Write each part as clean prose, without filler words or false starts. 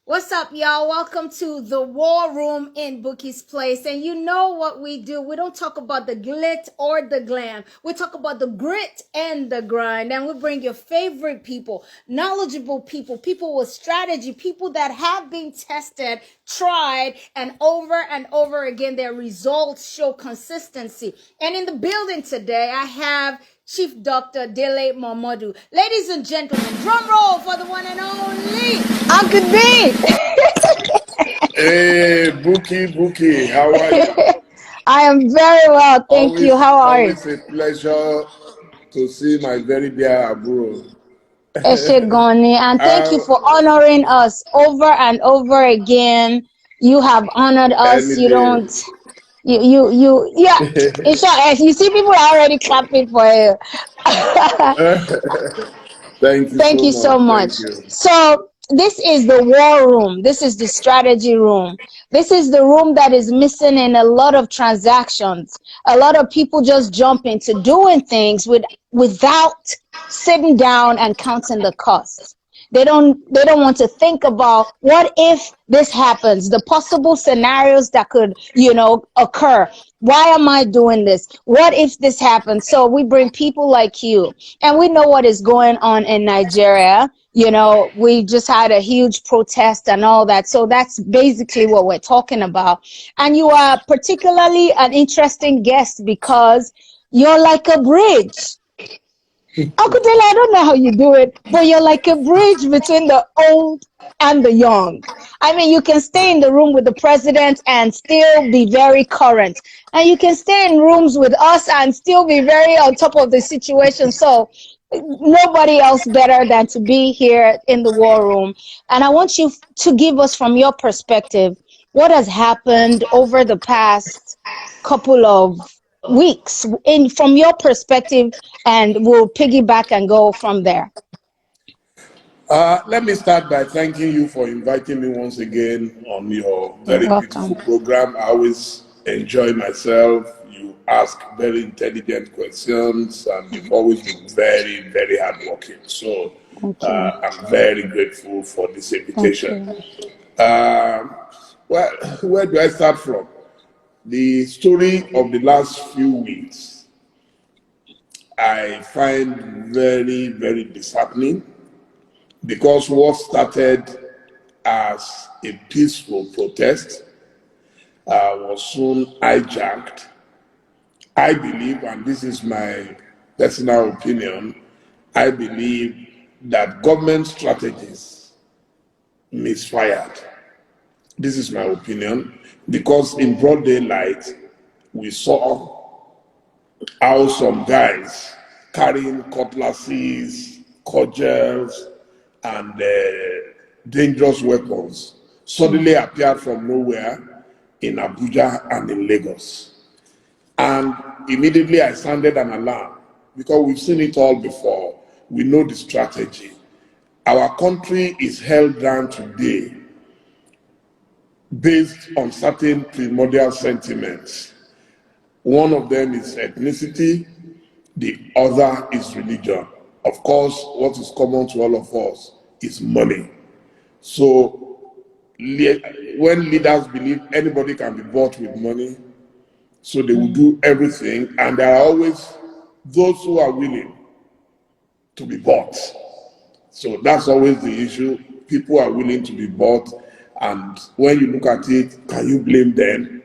What's up, y'all? Welcome to the War Room in Bookie's Place. And you know what we do. We don't talk about the glit or the glam. We talk about the grit and the grind. And we bring your favorite people, knowledgeable people, people with strategy, people that have been tested, tried, and over again, their results show consistency. And in the building today, I have Chief Dr. Dele Momodu. Ladies and gentlemen, drum roll for the one and only Uncle D. Hey, Boukie, how are you? I am very well, thank you. Always, How are you? always a pleasure to see my very dear bro. Eshegoni, and thank you um, for honoring us over and over again. You have honored us. any You day. don't. Yeah. In fact, you see, people are already clapping for you. Thank you Thank so you so much. much. Thank you. So, this is the war room. This is the strategy room. This is the room that is missing in a lot of transactions. A lot of people just jump into doing things without sitting down and counting the costs. They don't want to think about what if this happens, the possible scenarios that could, occur. Why am I doing this? What if this happens? So we bring people like you, and we know what is going on in Nigeria. We just had a huge protest and all that. So that's basically what we're talking about. And you are particularly an interesting guest because you're like a bridge. Uncle Taylor, I don't know how you do it, but you're like a bridge between the old and the young. I mean, you can stay in the room with the president and still be very current. And you can stay in rooms with us and still be very on top of the situation. So nobody else better than to be here in the war room. And I want you to give us from your perspective what has happened over the past couple of weeks in from your perspective, and we'll piggyback and go from there. Let me start by thanking you for inviting me once again on your You're very beautiful welcome. program. I always enjoy myself. You ask very intelligent questions, and you've always been very, very hardworking. So Thank you. I'm very grateful for this Thank invitation. you. Um, well, where do I start from? The story of the last few weeks I find very, very disheartening because what started as a peaceful protest was soon hijacked. I believe, and this is my personal opinion, I believe that government strategies misfired. This is my opinion because in broad daylight, we saw how some guys carrying cutlasses, cudgels, and dangerous weapons suddenly appeared from nowhere in Abuja and in Lagos. And immediately I sounded an alarm because we've seen it all before. We know the strategy. Our country is held down today based on certain primordial sentiments. One of them is ethnicity, the other is religion. Of course, what is common to all of us is money. So when leaders believe anybody can be bought with money, so they will do everything, and there are always those who are willing to be bought. So that's always the issue. People are willing to be bought, and when you look at it, can you blame them?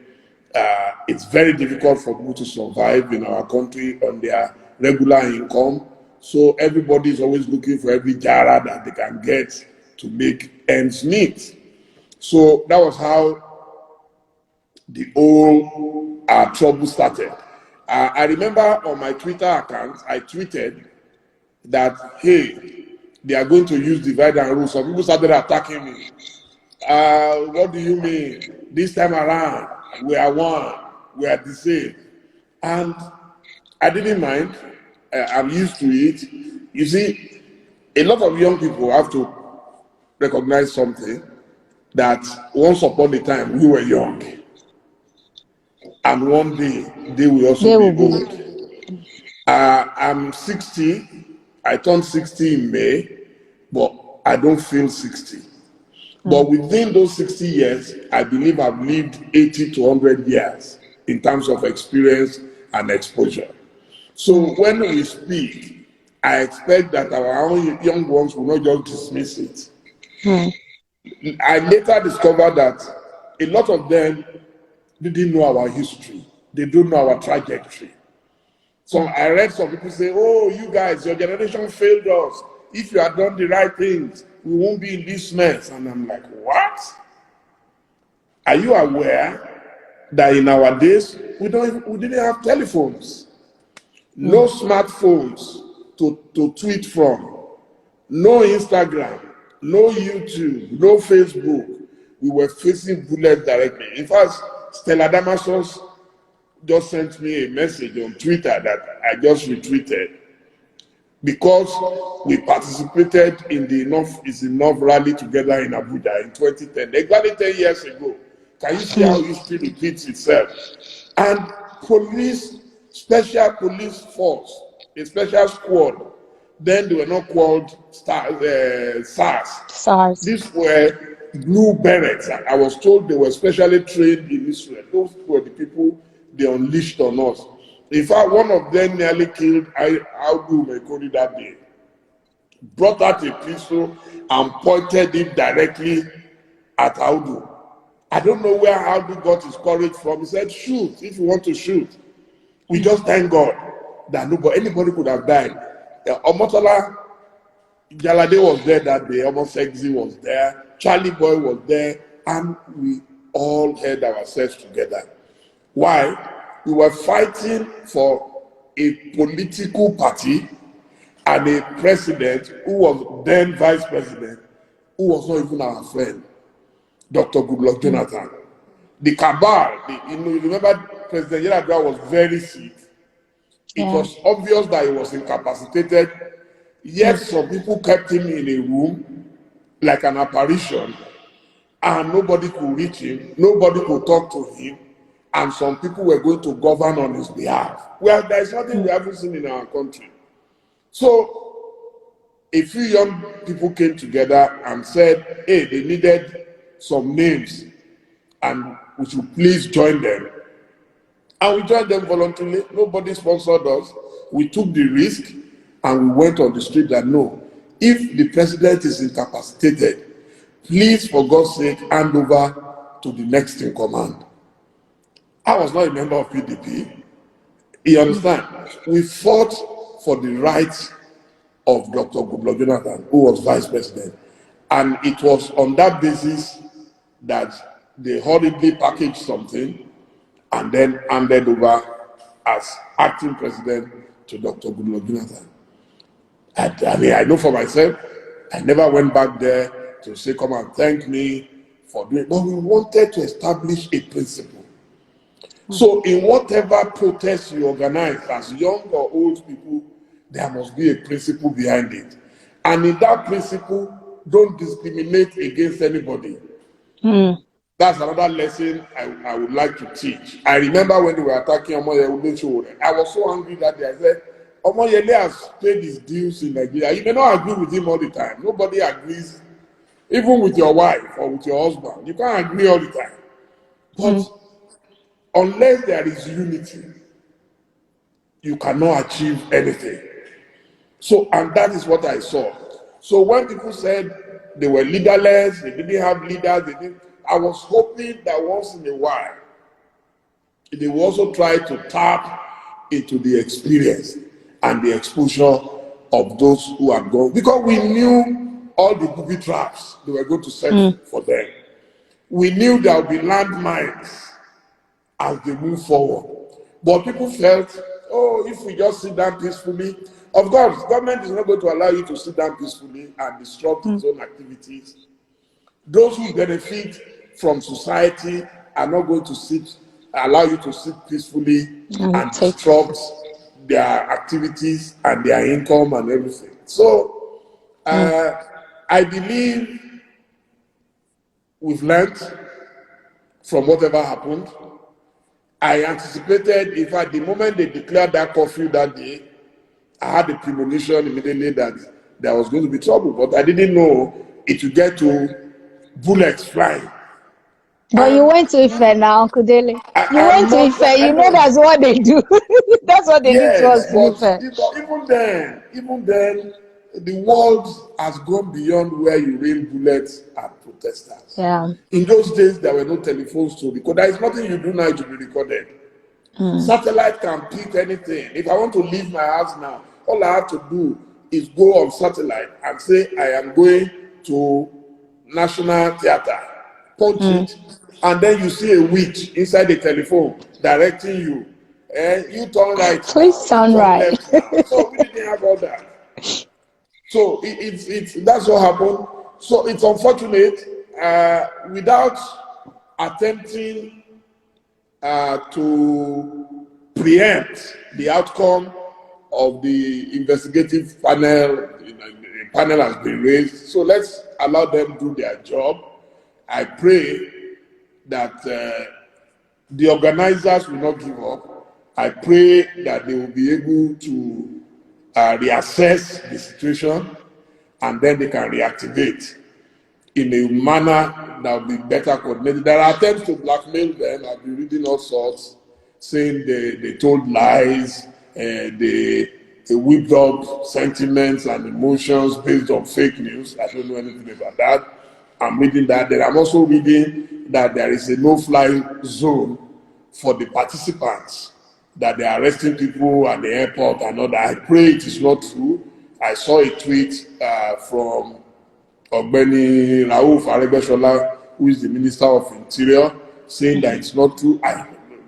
It's very difficult for people to survive in our country on their regular income. So everybody is always looking for every jara that they can get to make ends meet. So that was how the whole trouble started. I remember on my Twitter account, I tweeted that, hey, they are going to use divide and rule. Some people started attacking me. What do you mean? This time around, we are one, we are the same. And I didn't mind. I'm used to it. You see, a lot of young people have to recognize something that once upon a time we were young, and one day they will also They will be be. old. I'm 60. I turned 60 in May, but I don't feel 60. But within those 60 years, I believe I've lived 80 to 100 years in terms of experience and exposure. So when we speak, I expect that our own young ones will not just dismiss it. I later discovered that a lot of them didn't know our history. They don't know our trajectory. So I read some people say, oh, you guys, your generation failed us. If you had done the right things, we won't be in this mess. And I'm like, what? Are you aware that in our days, we didn't have telephones, no smartphones to tweet from, no Instagram, no YouTube, no Facebook. We were facing bullets directly. In fact, Stella Damasus just sent me a message on Twitter that I just retweeted because we participated in the Enough is Enough rally together in Abuja in 2010, exactly 10 years ago. Can you see how history repeats itself? And police, special police force, a special squad, then they were not called SARS. These were blue berets. I was told they were specially trained in Israel. Those were the people they unleashed on us. In fact, one of them nearly killed Audu Mekoni that day. Brought out a pistol and pointed it directly at Audu. I don't know where Audu got his courage from. He said, shoot if you want to shoot. We just thank God that anybody could have died. Omotola Jalade was there that day. Almost Exi was there. Charlie Boy was there. And we all held ourselves together. Why? We were fighting for a political party and a president who was then vice president, who was not even our friend, Dr. Goodluck Jonathan. The cabal, you remember President Yar'Adua was very sick. It was obvious that he was incapacitated, yet some people kept him in a room like an apparition, and nobody could reach him, nobody could talk to him, and some people were going to govern on his behalf. Well, there is nothing we haven't seen in our country. So a few young people came together and said, hey, they needed some names and we should please join them. And we joined them voluntarily. Nobody sponsored us. We took the risk and we went on the street that no, if the president is incapacitated, please, for God's sake, hand over to the next in command. I was not a member of PDP. You understand? We fought for the rights of Dr. Goodluck Jonathan, who was vice president. And it was on that basis that they hurriedly packaged something and then handed over as acting president to Dr. Goodluck Jonathan. I mean, I know for myself, I never went back there to say, come and thank me for doing it. But we wanted to establish a principle. So in whatever protest you organize, as young or old people, there must be a principle behind it. And in that principle, don't discriminate against anybody. That's another lesson I would like to teach. I remember when they were attacking Omoyele, I was so angry that day. I said, Omoyele has paid his dues in Nigeria. You may not agree with him all the time. Nobody agrees, even with your wife or with your husband. You can't agree all the time. But unless there is unity, you cannot achieve anything. So, and that is what I saw. So when people said they were leaderless, they didn't have leaders, I was hoping that once in a while, they will also try to tap into the experience and the exposure of those who have gone. Because we knew all the booby traps they were going to set for them. We knew there would be landmines as they move forward. But people felt, oh, if we just sit down peacefully, of course, government is not going to allow you to sit down peacefully and disrupt its own activities. Those who benefit from society are not going to allow you to sit peacefully and disrupt their activities and their income and everything. So I believe we've learned from whatever happened. I anticipated, in fact, the moment they declared that curfew that day, I had a premonition immediately that there was going to be trouble, but I didn't know it would get to bullets flying. But you And went to Ife now, Uncle Dele. You I'm went to not, Ife. I You know know. that's what they do. That's what they do to Yes, us in Ife. but even then, the world has gone beyond where you rain bullets at protesters. Yeah. In those days, there were no telephones to record. There is nothing you do now to be recorded. Satellite can pick anything. If I want to leave my house now, all I have to do is go on satellite and say I am going to National Theatre, punch it, and then you see a witch inside the telephone directing you. And you turn right Please now, you sound turn right. left now. So we didn't have all that. So it's that's what happened. So it's unfortunate. Without attempting to preempt the outcome of the investigative panel. The panel has been raised, so let's allow them do their job. I pray that the organizers will not give up. I pray that they will be able to reassess the situation and then they can reactivate in a manner that will be better coordinated. There are attempts to blackmail them. I've been reading all sorts, saying they told lies, they whipped up sentiments and emotions based on fake news. I don't know anything about that. I'm reading that. Then I'm also reading that there is a no-fly zone for the participants, that they are arresting people at the airport and all that. I pray it is not true. I saw a tweet from Ogbeni Rauf Aregbesola, who is the Minister of Interior, saying that it's not true.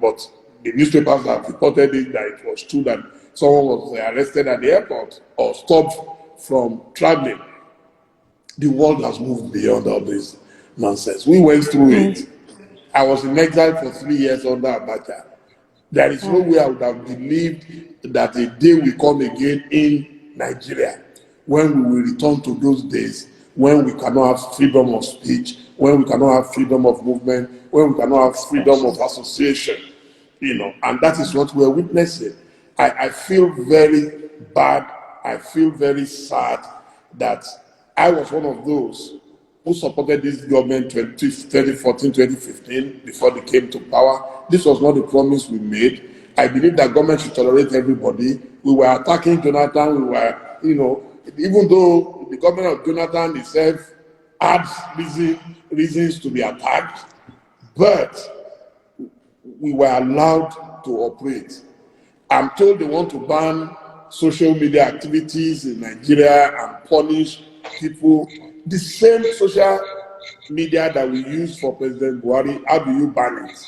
But the newspapers have reported it that it was true that someone was arrested at the airport or stopped from traveling. The world has moved beyond all this nonsense. We went through it. I was in exile for 3 years under Abacha. There is no way I would have believed that a day will come again in Nigeria when we will return to those days when we cannot have freedom of speech, when we cannot have freedom of movement, when we cannot have freedom of association, and that is what we're witnessing. I feel very bad. I feel very sad that I was one of those who supported this government 2014, 2015, before they came to power. This was not the promise we made. I believe that government should tolerate everybody. We were attacking Jonathan. We were, even though the government of Jonathan itself had reasons to be attacked, but we were allowed to operate. I'm told they want to ban social media activities in Nigeria and punish people. The same social media that we use for President Buhari, how do you ban it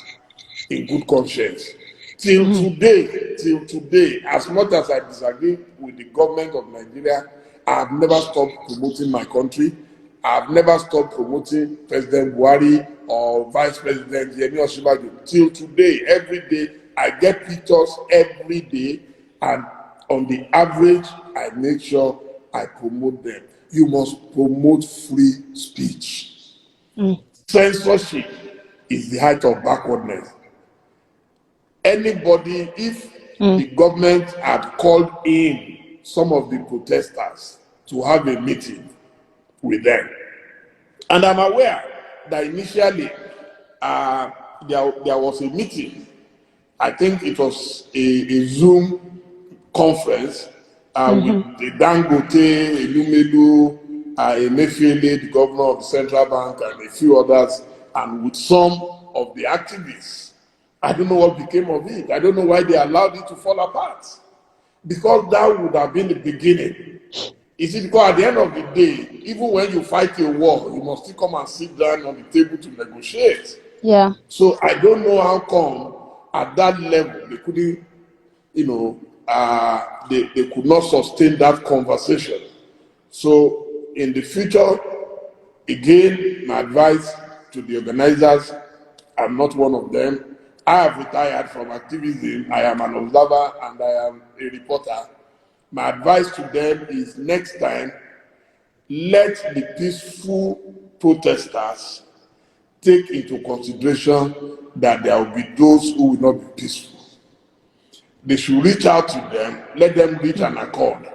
in good conscience? Till today, as much as I disagree with the government of Nigeria, I have never stopped promoting my country. I have never stopped promoting President Buhari or Vice President Yemi Osinbajo. Till today, every day, I get pictures every day, and on the average, I make sure I promote them. You must promote free speech. Censorship is the height of backwardness. Anybody, if the government had called in some of the protesters to have a meeting with them, and I'm aware that initially there was a meeting. I think it was a Zoom conference with the Dangote, Elumelu, Emefiele, the governor of the central bank, and a few others, and with some of the activists. I don't know what became of it. I don't know why they allowed it to fall apart. Because that would have been the beginning. You see, because at the end of the day, even when you fight a war, you must still come and sit down on the table to negotiate. Yeah. So I don't know how come at that level they couldn't, they could not sustain that conversation. So in the future, again, my advice to the organizers, I'm not one of them. I have retired from activism. I am an observer and I am a reporter. My advice to them is next time, let the peaceful protesters take into consideration that there will be those who will not be peaceful. They should reach out to them, let them reach an accord.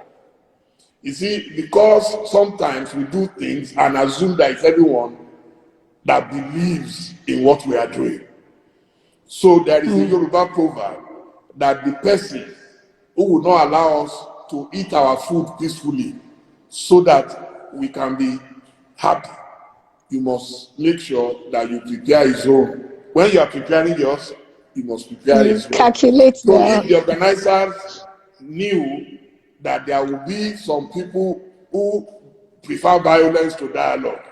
You see, because sometimes we do things and assume that it's everyone that believes in what we are doing. So there is a Yoruba proverb that the person who will not allow us to eat our food peacefully so that we can be happy, you must make sure that you prepare his own. When you are preparing yours, you must prepare his own. Calculate So that. if the organizers knew that there will be some people who prefer violence to dialogue,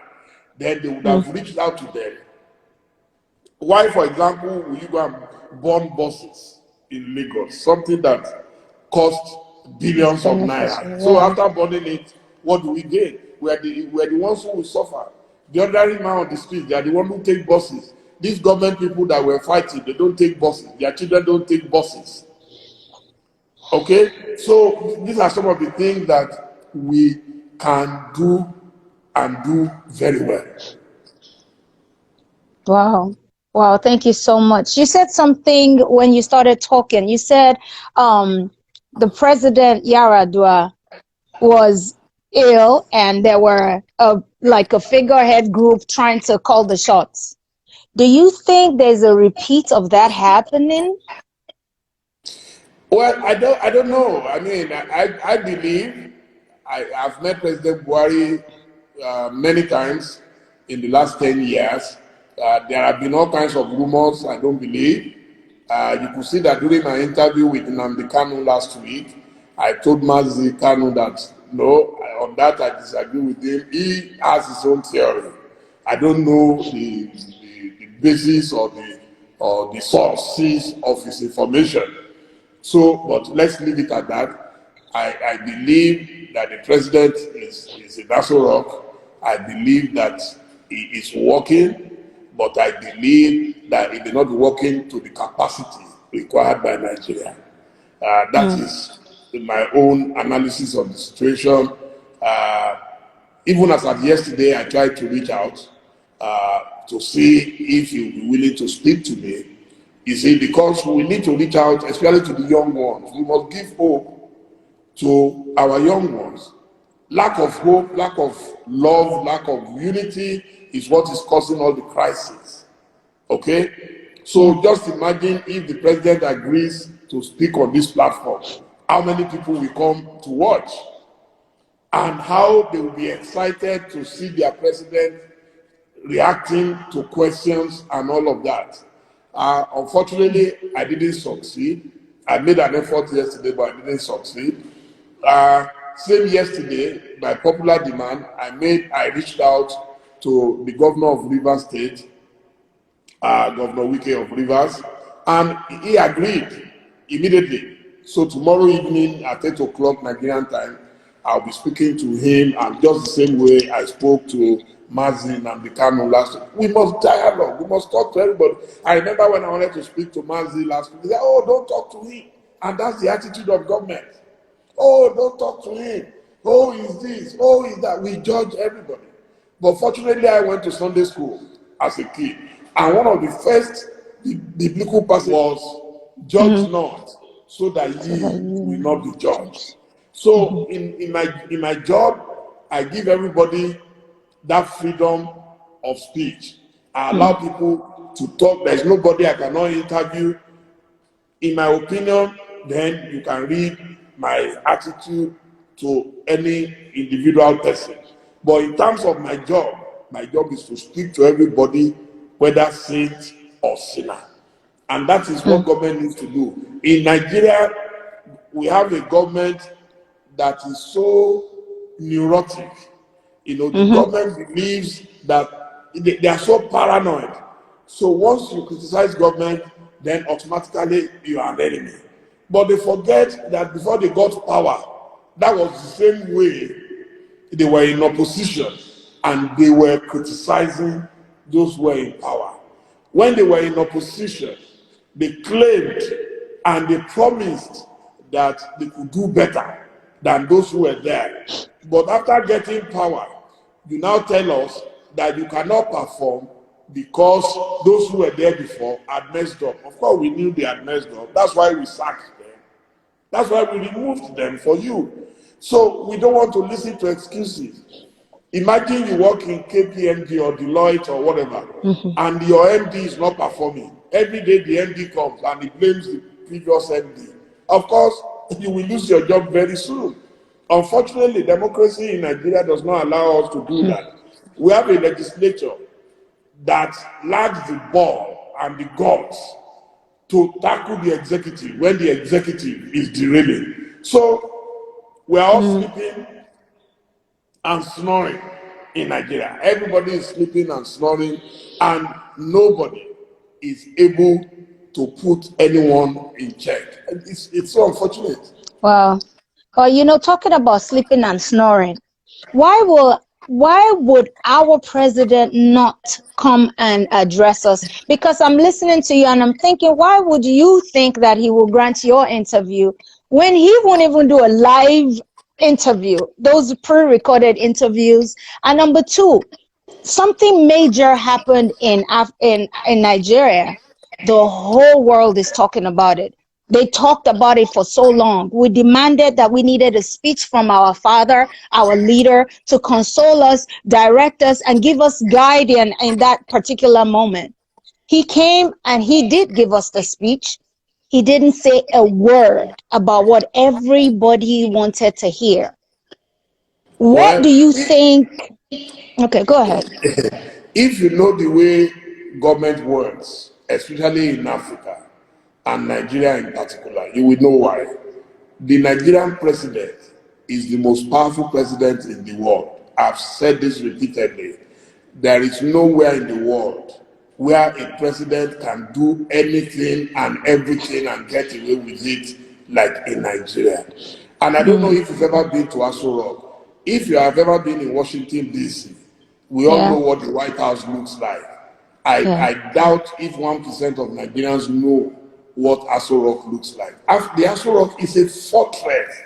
then they would have reached out to them. Why, for example, will you go and burn buses in Lagos? Something that cost billions of naira. So after burning it, what do we gain? We're the ones who will suffer. The ordinary man on the street, they are the ones who take buses. These government people that were fighting, they don't take buses. Their children don't take buses. Okay? So these are some of the things that we can do and do very well. Wow. Wow, thank you so much. You said something when you started talking. You said the president Yaradua was ill and there were like a figurehead group trying to call the shots. Do you think there's a repeat of that happening? Well, I don't know. I mean, I believe I've met President Buhari many times in the last 10 years. There have been all kinds of rumors. I don't believe. You could see that during my interview with Nnamdi Kanu last week, I told Mazi Kanu that no, on that I disagree with him. He has his own theory. I don't know the basis or the sources of his information. So, but let's leave it at that. I believe that the president is a Nassau Rock. I believe that he is working, but I believe that he may not be working to the capacity required by Nigeria. That is my own analysis of the situation. Even as of yesterday, I tried to reach out to see if he would be willing to speak to me. You see, because we need to reach out, especially to the young ones. We must give hope to our young ones. Lack of hope, lack of love, lack of unity is what is causing all the crises. Okay? So just imagine if the president agrees to speak on this platform, how many people will come to watch? And how they will be excited to see their president reacting to questions and all of that. Unfortunately, I didn't succeed. I made an effort yesterday, but I didn't succeed. Same yesterday, by popular demand, I reached out to the governor of Rivers State, Governor Wike of Rivers, and he agreed immediately. So tomorrow evening at 8 o'clock Nigerian time, I'll be speaking to him, and just the same way I spoke to Mazin and Kanu last week. We must dialogue. We must talk to everybody. I remember when I wanted to speak to Mazin last week, he said, "Oh, don't talk to him." And that's the attitude of government. "Oh, don't talk to him. Oh, is this? Oh, is that?" We judge everybody. But fortunately, I went to Sunday school as a kid. And one of the first biblical passages was, "Judge not, so that ye will not be judged." So in my job, I give everybody that freedom of speech. I allow people to talk. There's nobody I cannot interview. In my opinion, then you can read my attitude to any individual person. But in terms of my job is to speak to everybody, whether saint or sinner. And that is what government needs to do. In Nigeria, we have a government that is so neurotic. You know, the government believes that they are so paranoid. So once you criticize government, then automatically you are an enemy. But they forget that before they got power, that was the same way they were in opposition and they were criticizing those who were in power. When they were in opposition, they claimed and they promised that they could do better than those who were there. But after getting power, you now tell us that you cannot perform because those who were there before had messed up. Of course, we knew they had messed up. That's why we sacked them. That's why we removed them for you. So we don't want to listen to excuses. Imagine you work in KPMG or Deloitte or whatever, and your MD is not performing. Every day the MD comes and he blames the previous MD. Of course, you will lose your job very soon. Unfortunately, democracy in Nigeria does not allow us to do that. We have a legislature that lacks the ball and the guts to tackle the executive when the executive is derailing. So we are all sleeping and snoring in Nigeria. Everybody is sleeping and snoring, and nobody is able to put anyone in check. It's so unfortunate. Wow. Talking about sleeping and snoring, why would our president not come and address us? Because I'm listening to you and I'm thinking, why would you think that he will grant your interview when he won't even do a live interview, those pre-recorded interviews? And number two, something major happened in Nigeria. The whole world is talking about it. They talked about it for so long. We demanded that we needed a speech from our father, our leader, to console us, direct us, and give us guidance in that particular moment. He came and he did give us the speech. He didn't say a word about what everybody wanted to hear. What Well, do you think? Okay, go ahead. if you know the way government works, especially in Africa and Nigeria in particular, you will know why. The Nigerian president is the most powerful president in the world. I've said this repeatedly. There is nowhere in the world where a president can do anything and everything and get away with it like in Nigeria. And I don't know if you've ever been to Aso Rock. If you have ever been in Washington, D.C., we all know what the White House looks like. I doubt if 1% of Nigerians know what Aso Rock looks like. The Aso Rock is a fortress.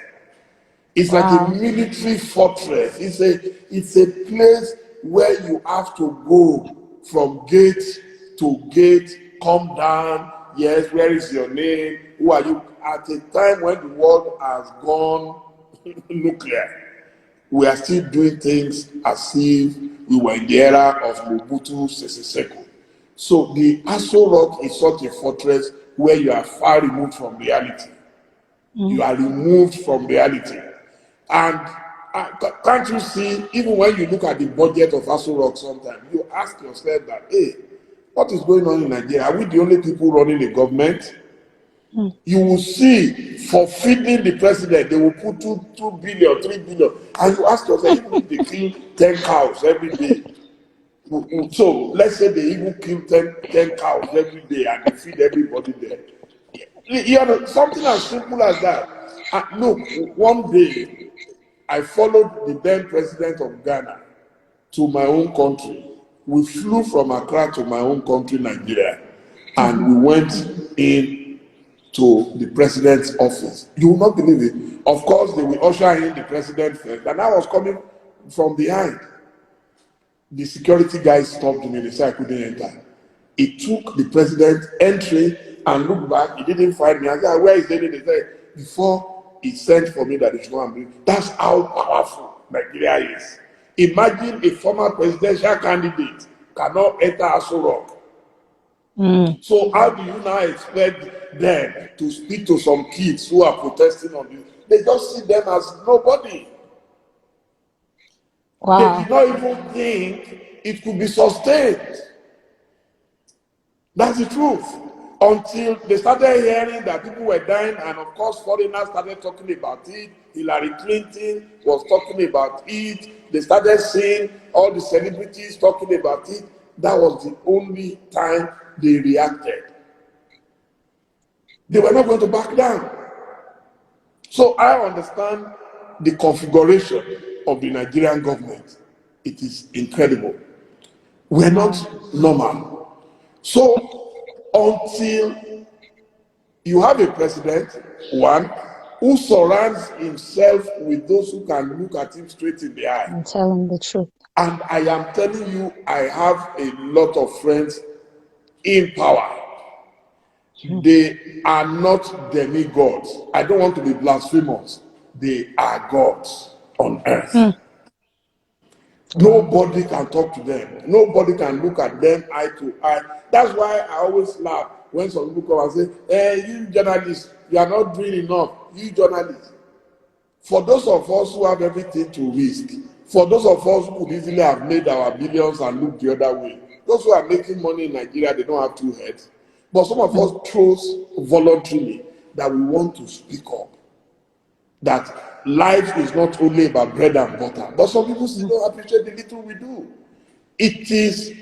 It's like a military fortress. It's a place where you have to go from gate to gate, come down. Yes, where is your name? Who are you? At a time when the world has gone nuclear, we are still doing things as if we were in the era of Mobutu Sese Seko. So the Aso Rock is such a fortress where you are far removed from reality. You are removed from reality. And can't you see, even when you look at the budget of Aso Rock sometimes, you ask yourself that, hey, what is going on in Nigeria? Are we the only people running the government? You will see, for feeding the president, they will put 2 billion, 3 billion. And you ask yourself, even if they kill 10 cows every day, so let's say they even kill 10 cows every day and they feed everybody there. You know, something as simple as that. Look, one day I followed the then president of Ghana to my own country. We flew from Accra to my own country, Nigeria, and we went in to the president's office. You will not believe it. Of course, they will usher in the president first, and I was coming from behind. The security guys stopped me. They said I couldn't enter. It took the president entering and looked back. He didn't find me. I said, where is Dele? They said, before he sent for me that he should go and bring. That's how powerful Nigeria is. Imagine a former presidential candidate cannot enter Aso Rock. So how do you now expect them to speak to some kids who are protesting on this? They just see them as nobody. They did not even think it could be sustained. That's the truth. Until they started hearing that people were dying, and of course foreigners started talking about it. Hillary Clinton was talking about it. They started seeing all the celebrities talking about it. That was the only time they reacted. They were not going to back down. So I understand the configuration of the Nigerian government. It is incredible. We're not normal. So until you have a president, one, who surrounds himself with those who can look at him straight in the eye. And tell him the truth. And I am telling you, I have a lot of friends in power. They are not demigods. I don't want to be blasphemous. They are gods on earth. Nobody can talk to them. Nobody can look at them eye to eye. That's why I always laugh when some people come and say, "Hey, you journalists, you are not doing enough. You journalists." For those of us who have everything to risk, for those of us who could easily have made our billions and look the other way, those who are making money in Nigeria, they don't have two heads. But some of us chose voluntarily that we want to speak up. That life is not only about bread and butter, but some people still don't appreciate the little we do. It is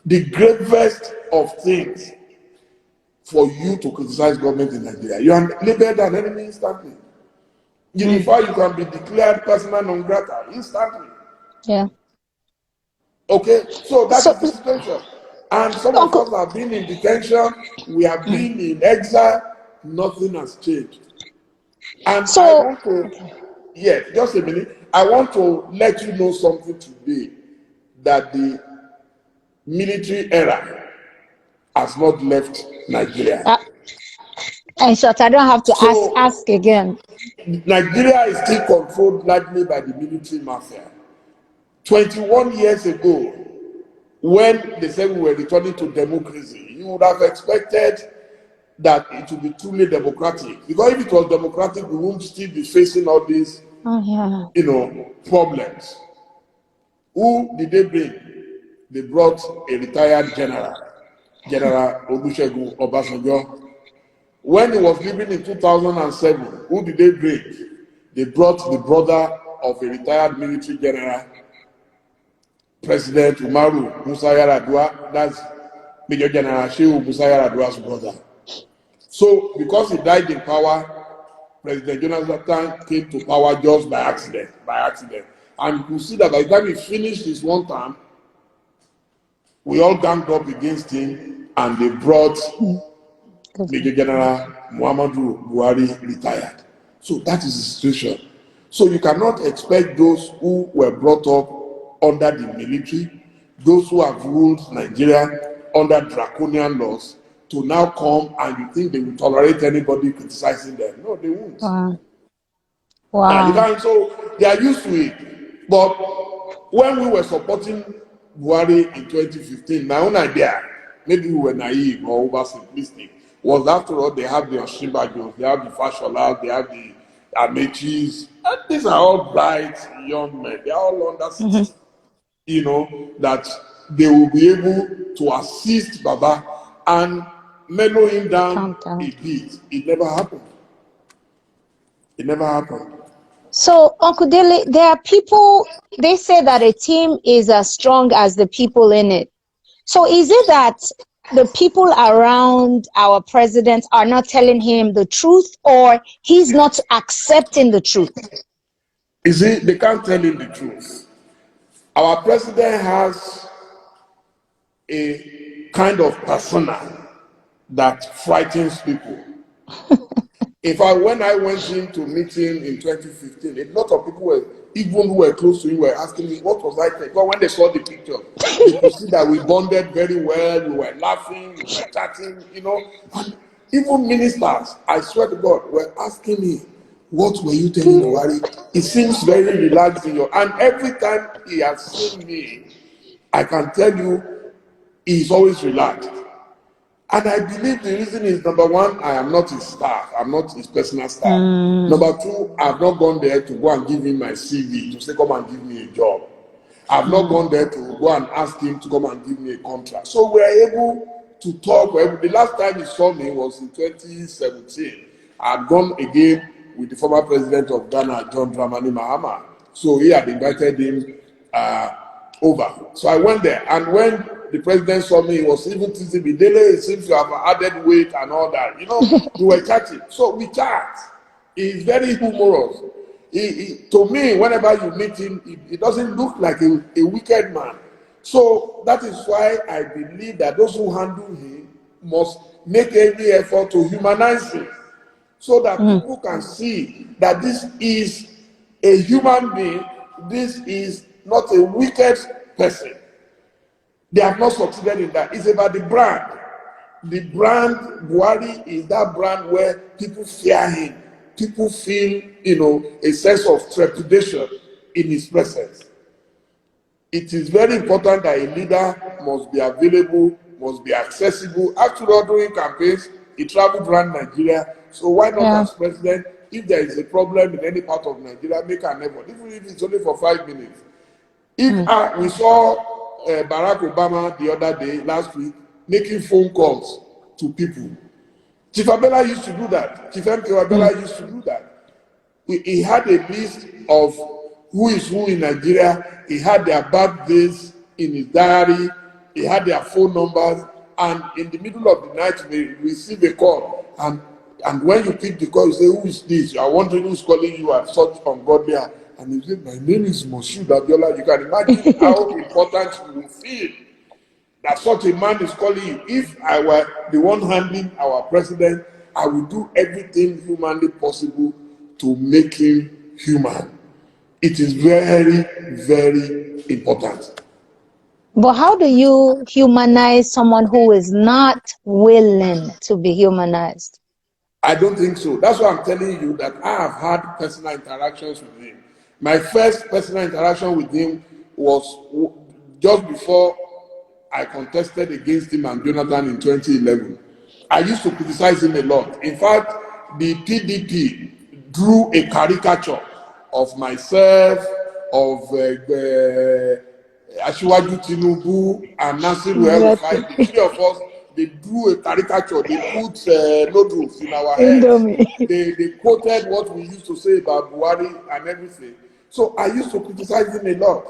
the gravest of things for you to criticize government in Nigeria. You are labeled an enemy instantly. In fact, you can be declared persona non grata instantly. Yeah. Okay, so that So, is the situation. And some of Uncle, us have been in detention, we have been in exile, nothing has changed. And I so, want to, yes, just a minute. I want to let you know something today, that the military era has not left Nigeria. in short, I don't have to So ask again. Nigeria is still controlled largely by the military mafia. 21 years ago, when they said we were returning to democracy, you would have expected that it would be truly democratic. Because if it was democratic, we wouldn't still be facing all these, problems. Who did they bring? They brought a retired general, General Olusegun Obasanjo. When he was living in 2007, who did they bring? They brought the brother of a retired military general, President Umaru Musa Yar'Adua. That's Major General Shehu Musa Yar'Adua's brother. So, because he died in power, President Jonathan came to power just by accident. And you see that by the time he finished his one term, we all ganged up against him, and they brought Major General Muhammadu Buhari retired. So that is the situation. So you cannot expect those who were brought up under the military, those who have ruled Nigeria under draconian laws, to now come and you think they will tolerate anybody criticizing them. No, they won't. Wow. You can't, so they are used to it. But when we were supporting Buhari in 2015, my own idea, maybe we were naive or oversimplistic, was after all, they have the Osinbajos, they have the Fashola, they have the Amechis, and these are all bright young men. They are all under 60, that they will be able to assist Baba and mellow him down a bit. It never happened. It never happened. So, Uncle Dele, there are people, they say that a team is as strong as the people in it. So is it that the people around our president are not telling him the truth, or he's not accepting the truth? You see, they can't tell him the truth. Our president has a kind of persona that frightens people. In fact, when I went in to meet him in 2015, a lot of people were, even who were close to him, were asking me, what was I thinking? But when they saw the picture, they could see that we bonded very well, we were laughing, we were chatting, And even ministers, I swear to God, were asking me, what were you telling Buhari? It seems very relaxed in your... And every time he has seen me, I can tell you, he's always relaxed. And I believe the reason is, number one, I am not his staff. I'm not his personal staff. Number two, I've not gone there to go and give him my CV to say, come and give me a job. I've not gone there to go and ask him to come and give me a contract. So we are able to talk. The last time he saw me was in 2017. I had gone again with the former president of Ghana, John Dramani Mahama. So he had invited him over. So I went there, and when the president saw me, he was even teasing me, Dele, it seems you have added weight and all that. We were chatting. So we chat. He's very humorous. To me, whenever you meet him, he doesn't look like a wicked man. So that is why I believe that those who handle him must make every effort to humanize him, so that people can see that this is a human being, this is not a wicked person. They have not succeeded in that. It's about the brand. The brand, Buhari, is that brand where people fear him. People feel, a sense of trepidation in his presence. It is very important that a leader must be available, must be accessible. After all, during campaigns, he traveled around Nigeria. So why not Yeah. as president, if there is a problem in any part of Nigeria, make an effort, even if it's only for 5 minutes. If we saw Barack Obama the other day, last week, making phone calls to people. Chief Abela used to do that. Chief MK Abela used to do that. He had a list of who is who in Nigeria. He had their birthdays in his diary. He had their phone numbers. And in the middle of the night, they receive a call. And when you pick the call, you say, who is this? You are wondering who's calling you at such ungodly hour. And he said, my name is Moshood Abiola. You can imagine how important you will feel that such a man is calling you. If I were the one handling our president, I would do everything humanly possible to make him human. It is very, very important. But how do you humanize someone who is not willing to be humanized? I don't think so. That's why I'm telling you that I have had personal interactions with him. My first personal interaction with him was just before I contested against him and Jonathan in 2011. I used to criticize him a lot. In fact, the PDP drew a caricature of myself, of Asiwaju Tinubu, and Nasiru El-Rufai. The three of us, they drew a caricature. They put noodles in our heads. Indomie. They quoted what we used to say about Buhari and everything. So I used to criticize him a lot.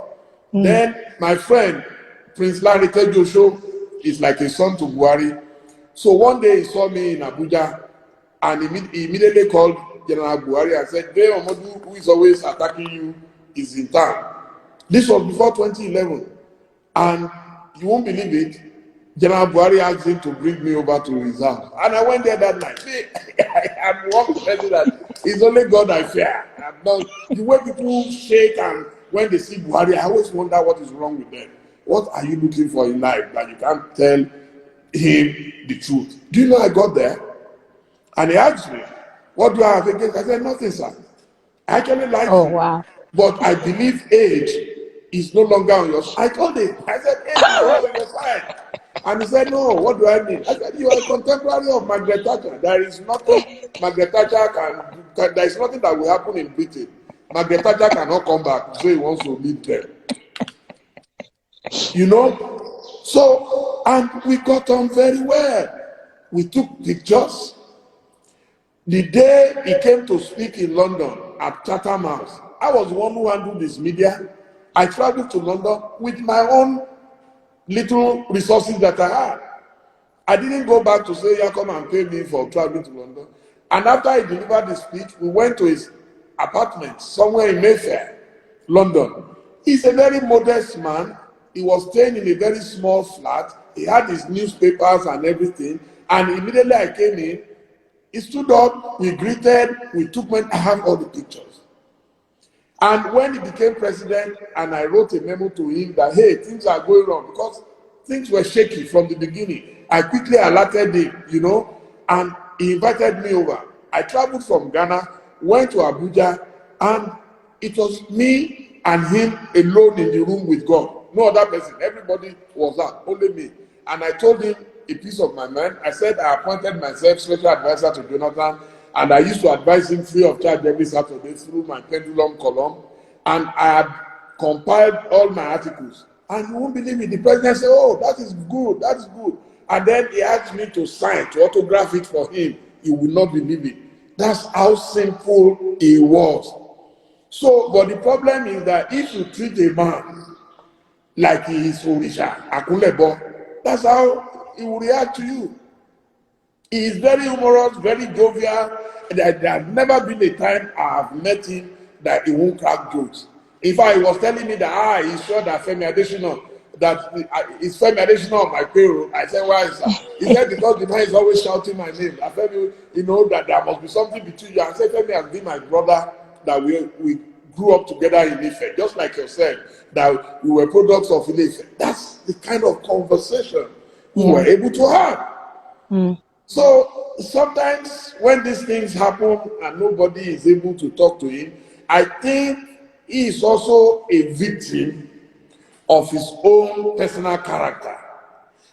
Then my friend, Prince Larry Tejosho, is like a son to Buhari. So one day he saw me in Abuja and he immediately called General Buhari and said, Dele Momodu, who is always attacking you, is in town. This was before 2011. And you won't believe it, General Buhari asked him to bring me over to his house. And I went there that night. I'm one person that it's only God I fear. The way people shake and when they see Buhari, I always wonder what is wrong with them. What are you looking for in life that you can't tell him the truth? Do you know I got there? And he asked me, what do I have against? I said, nothing, sir. I actually like you. Wow. But I believe age is no longer on your side. I told him, I said, age is not on your side. And he said, no, what do I mean? I said, you are a contemporary of Margaret Thatcher. There is nothing Margaret Thatcher can there is nothing that will happen in Britain. Margaret Thatcher cannot come back, so he wants to lead them. You know? So, and we got on very well. We took pictures. The day he came to speak in London at Chatham House, I was the one who handled this media. I traveled to London with my own little resources that I had. I didn't go back to say, yeah, come and pay me for traveling to London. And after he delivered the speech, we went to his apartment somewhere in Mayfair, London. He's a very modest man. He was staying in a very small flat. He had his newspapers and everything. And immediately I came in, he stood up, we greeted, we took men, I have all the pictures. And when he became president, and I wrote a memo to him that, hey, things are going wrong, because things were shaky from the beginning. I quickly alerted him, you know, and he invited me over. I traveled from Ghana, went to Abuja, and it was me and him alone in the room with God. No other person. Everybody was out, only me. And I told him a piece of my mind. I said I appointed myself special advisor to Jonathan, and I used to advise him free of charge every Saturday through my pendulum column. And I had compiled all my articles. And you won't believe me. The president said, oh, that is good, that is good. And then he asked me to sign, to autograph it for him. You will not believe it. That's how simple he was. So, but the problem is that if you treat a man like he is Orisha, Akunlebo, that's how he will react to you. He is very humorous, very jovial. There has never been a time I have met him that he won't crack jokes. In fact, he was telling me that he's sure that Femi Adesina, that it's Femi Adesina on my payroll. I said, why is that? He said, because the man is always shouting my name. I said, you know that there must be something between you. I said, Femi has been my brother, that we grew up together in Ife, just like yourself, that we were products of Ife. That's the kind of conversation we were able to have. So sometimes when these things happen and nobody is able to talk to him, I think he is also a victim of his own personal character.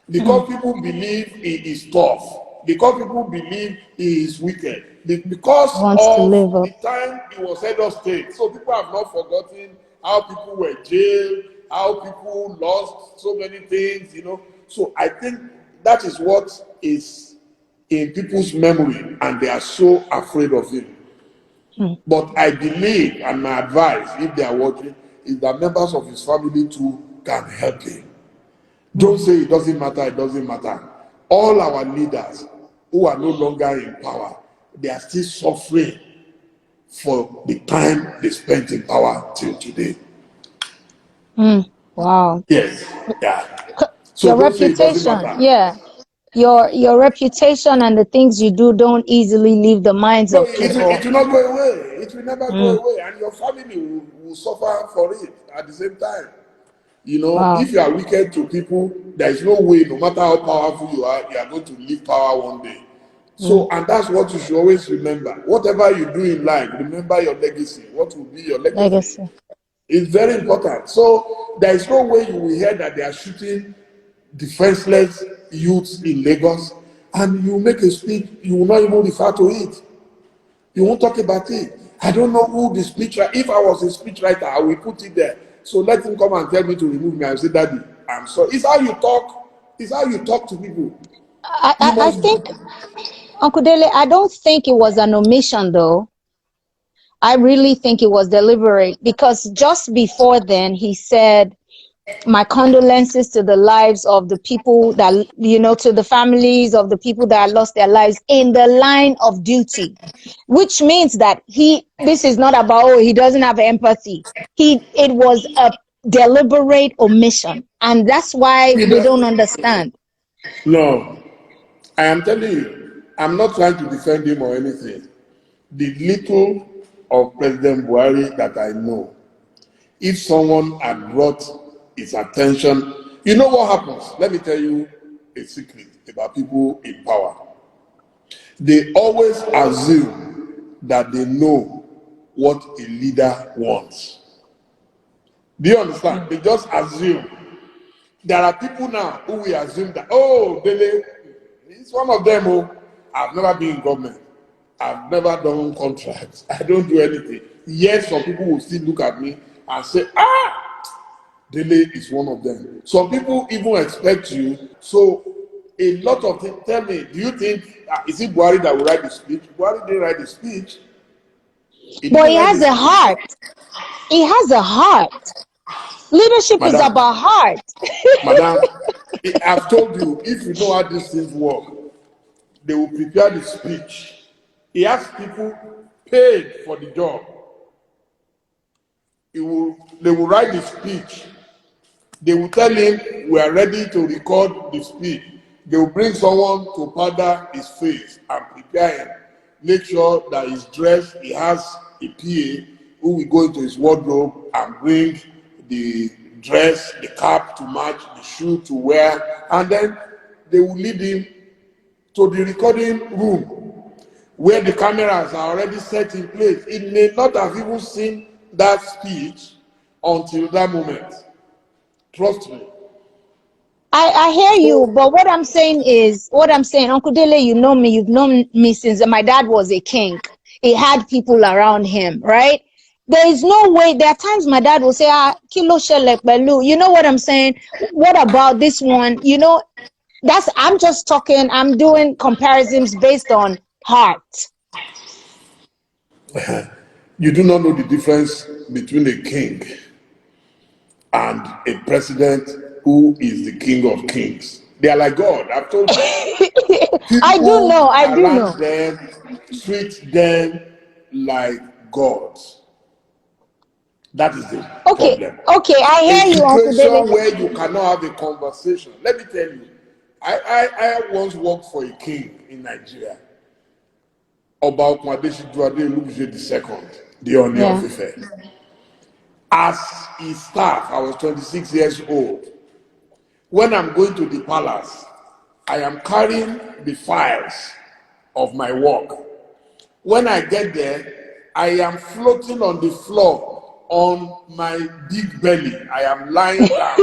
Because people believe he is tough, because people believe he is wicked, because Wants to live of up. the time he was head of state. So people have not forgotten how people were jailed, how people lost so many things, So I think that is what is in people's memory, and they are so afraid of him. But I believe, and my advice, if they are watching, is that members of his family too can help him. Don't say it doesn't matter, it doesn't matter. All our leaders who are no longer in power, they are still suffering for the time they spent in power till today. Wow. Yes, yeah. So Your don't say it doesn't reputation, matter. yeah. Your reputation and the things you do don't easily leave the minds No, of it people. will not go away. It will never go Mm, away, and your family will suffer for it at the same time. wow. If you are wicked to people, there is no way, no matter how powerful you are going to leave power one day. Mm, So, and that's what you should always remember. Whatever you do in life, remember your legacy. What will be your legacy? legacy. It's very important. So, there is no way you will hear that they are shooting defenseless youths in Lagos, and you make a speech, you will not even refer to it. You won't talk about it. I don't know who the speechwriter. If I was a speechwriter, I will put it there. So let him come and tell me to remove me. I say, Daddy, I'm sorry. It's how you talk. It's how you talk to people. You I must. think, Uncle Dele, I don't think it was an omission though. I really think it was deliberate because just before then he said, my condolences to the lives of the people that, to the families of the people that lost their lives in the line of duty, which means that this is not about, oh, he doesn't have empathy. It was a deliberate omission. And that's why You we know, don't understand. no, I am telling you, I'm not trying to defend him or anything. The little of President Buhari that I know, if someone had brought his attention, you know what happens? Let me tell you a secret about people in power. They always assume that they know what a leader wants. Do you understand? They just assume. There are people now who will assume that, oh, Dele, he's one of them. Oh, I've never been in government. I've never done contracts. I don't do anything. Yes, some people will still look at me and say, Dele is one of them. Some people even expect you. So a lot of things. Tell me, do you think is it Buhari that will write the speech? Buhari didn't write the speech. He But didn't he write the has a speech. heart. He has a heart. Leadership is Madam, about heart. madam, I've told you, if you know how these things work, they will prepare the speech. He has people paid for the job. They will write the speech. They will tell him, we are ready to record the speech. They will bring someone to powder his face and prepare him. Make sure that he's dressed. He has a PA who will go into his wardrobe and bring the dress, the cap to match, the shoe to wear, and then they will lead him to the recording room where the cameras are already set in place. He may not have even seen that speech until that moment. Trust me. I hear you, So, but what I'm saying, Uncle Dele, you know me, you've known me since my dad was a king. He had people around him, right? There is no way. There are times my dad will say, kilo shele pelu. You know what I'm saying? What about this one? I'm just talking, I'm doing comparisons based on heart. you do not know the difference between a king and a president who is the king of kings. They are like God. I've told you. People I do know. around them treat them like gods. That is the Okay, problem. okay, I A hear you, Uncle Dele. situation where you cannot have a conversation. Let me tell you, I once worked for a king in Nigeria, Oba Okmadeshijuade Olubije II, the Oni of Yeah. Ife. As his staff, I was 26 years old. When I'm going to the palace, I am carrying the files of my work. When I get there, I am floating on the floor on my big belly. I am lying down.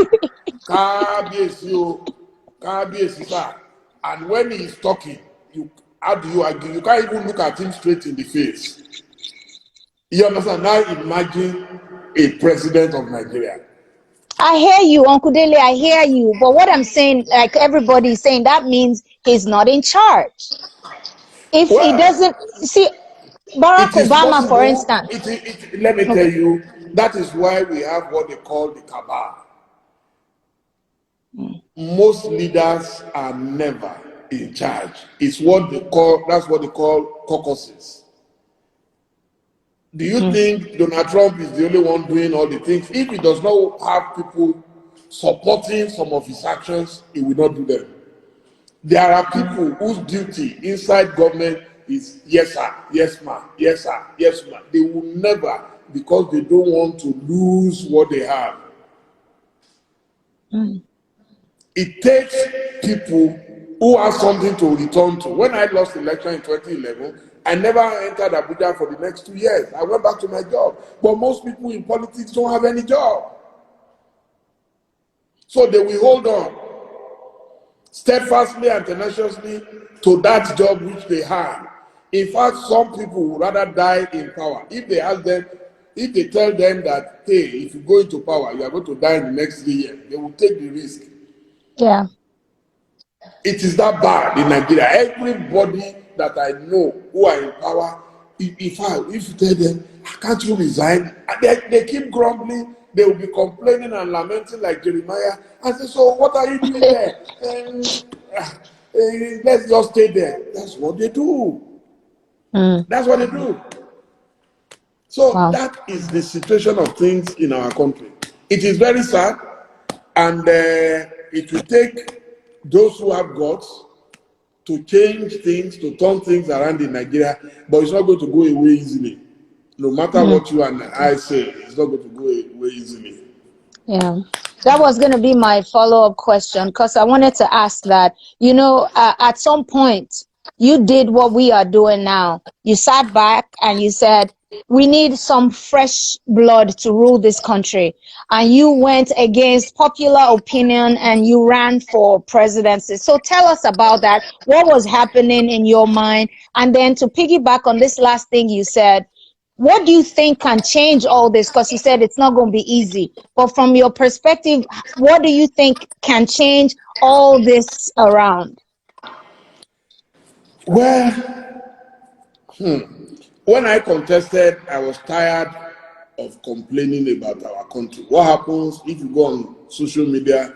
And when he is talking, how do you argue? You can't even look at him straight in the face. You understand? Now imagine a president of Nigeria. I hear you, Uncle Dele, I hear you. But what I'm saying, like everybody is saying, that means he's not in charge. If he doesn't, see, Barack it is Obama, for possible. instance. Let me tell Okay. you, that is why we have what they call the cabal. Most leaders are never in charge. It's what they call, that's what they call caucuses. Do you think Donald Trump is the only one doing all the things? If he does not have people supporting some of his actions, he will not do them. There are people whose duty inside government is yes sir, yes ma'am, yes sir, yes ma'am. They will never, because they don't want to lose what they have. It takes people who have something to return to. When I lost the election in 2011, I never entered Abuja for the next 2 years. I went back to my job. But most people in politics don't have any job. So they will hold on steadfastly and tenaciously to that job which they have. In fact, some people would rather die in power. If they ask them, if they tell them that, hey, if you go into power, you are going to die in the next 3 years, they will take the risk. Yeah. It is that bad in Nigeria. Everybody that I know who are in power, if you tell them, can't you resign? And they keep grumbling. They will be complaining and lamenting like Jeremiah. And say, so what are you doing there? Let's just stay there. That's what they do. That's what they do. So that is the situation of things in our country. It is very sad, and it will take those who have guts to change things, to turn things around in Nigeria, but it's not going to go away easily. No matter what you and I say, it's not going to go away easily. Yeah. That was going to be my follow-up question, because I wanted to ask that, you know, at some point, you did what we are doing now. You sat back and you said, we need some fresh blood to rule this country. And you went against popular opinion and you ran for presidency. So tell us about that. What was happening in your mind? And then to piggyback on this last thing you said, what do you think can change all this? Because you said it's not going to be easy. But from your perspective, what do you think can change all this around? Well, when I contested, I was tired of complaining about our country. What happens if you go on social media,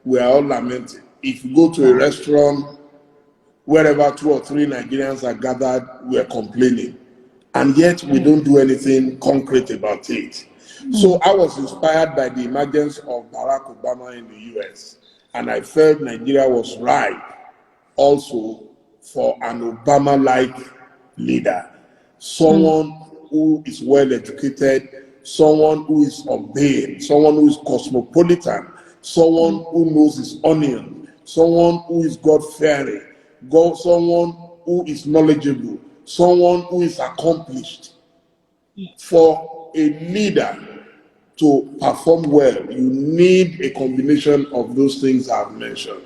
we are all lamenting. If you go to a restaurant, wherever 2 or 3 Nigerians are gathered, we are complaining. And yet we don't do anything concrete about it. So I was inspired by the emergence of Barack Obama in the US. And I felt Nigeria was right also for an Obama-like leader. Someone who is well educated, someone who is urbane, someone who is cosmopolitan, someone who knows his onion, someone who is God-fearing, someone who is knowledgeable, someone who is accomplished. For a leader to perform well, you need a combination of those things I've mentioned.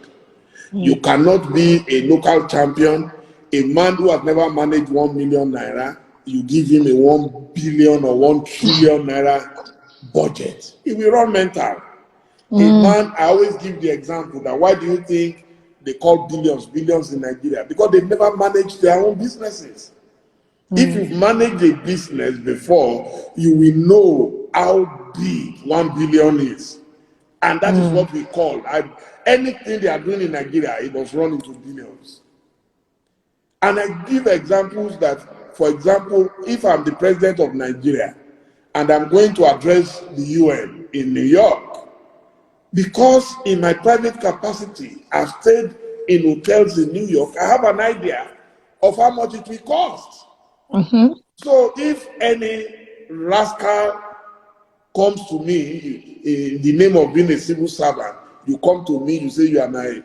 You cannot be a local champion, a man who has never managed 1 million naira, you give him a 1 billion or 1 trillion naira budget. He will run mental. A man, I always give the example that why do you think they call billions in Nigeria? Because they've never managed their own businesses. If you've managed a business before, you will know how big 1 billion is. And that is what we call, anything they are doing in Nigeria, it was run into billions. And I give examples that, for example, if I'm the president of Nigeria and I'm going to address the UN in New York, because in my private capacity, I've stayed in hotels in New York, I have an idea of how much it will cost. So if any rascal comes to me in the name of being a civil servant, you come to me, you say you are my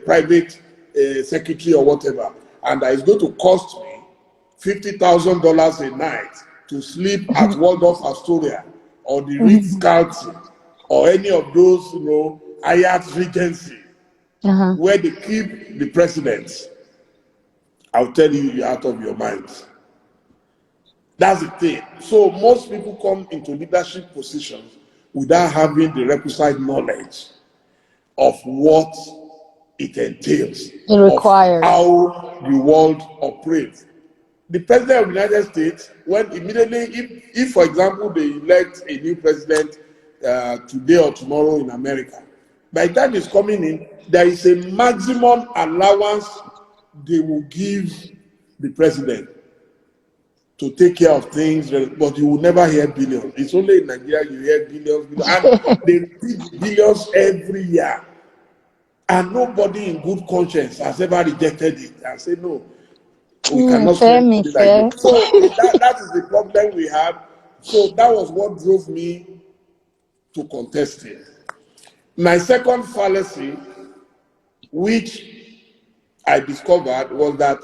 private secretary or whatever, and it's going to cost me $50,000 a night to sleep at Waldorf Astoria or the Ritz-Carlton or any of those, Hyatt Regency, where they keep the presidents, I'll tell you, you're out of your mind. That's the thing. So most people come into leadership positions without having the requisite knowledge of what it entails, of how the world operates. The president of the United States, when immediately, if for example, they elect a new president today or tomorrow in America, by the time he's coming in, there is a maximum allowance they will give the president to take care of things, but you will never hear billions. It's only in Nigeria you hear billions, and they repeat billions every year. And nobody in good conscience has ever rejected it and said, no, we cannot spend money like this. So that is the problem we had. So that was what drove me to contest it. My second fallacy, which I discovered, was that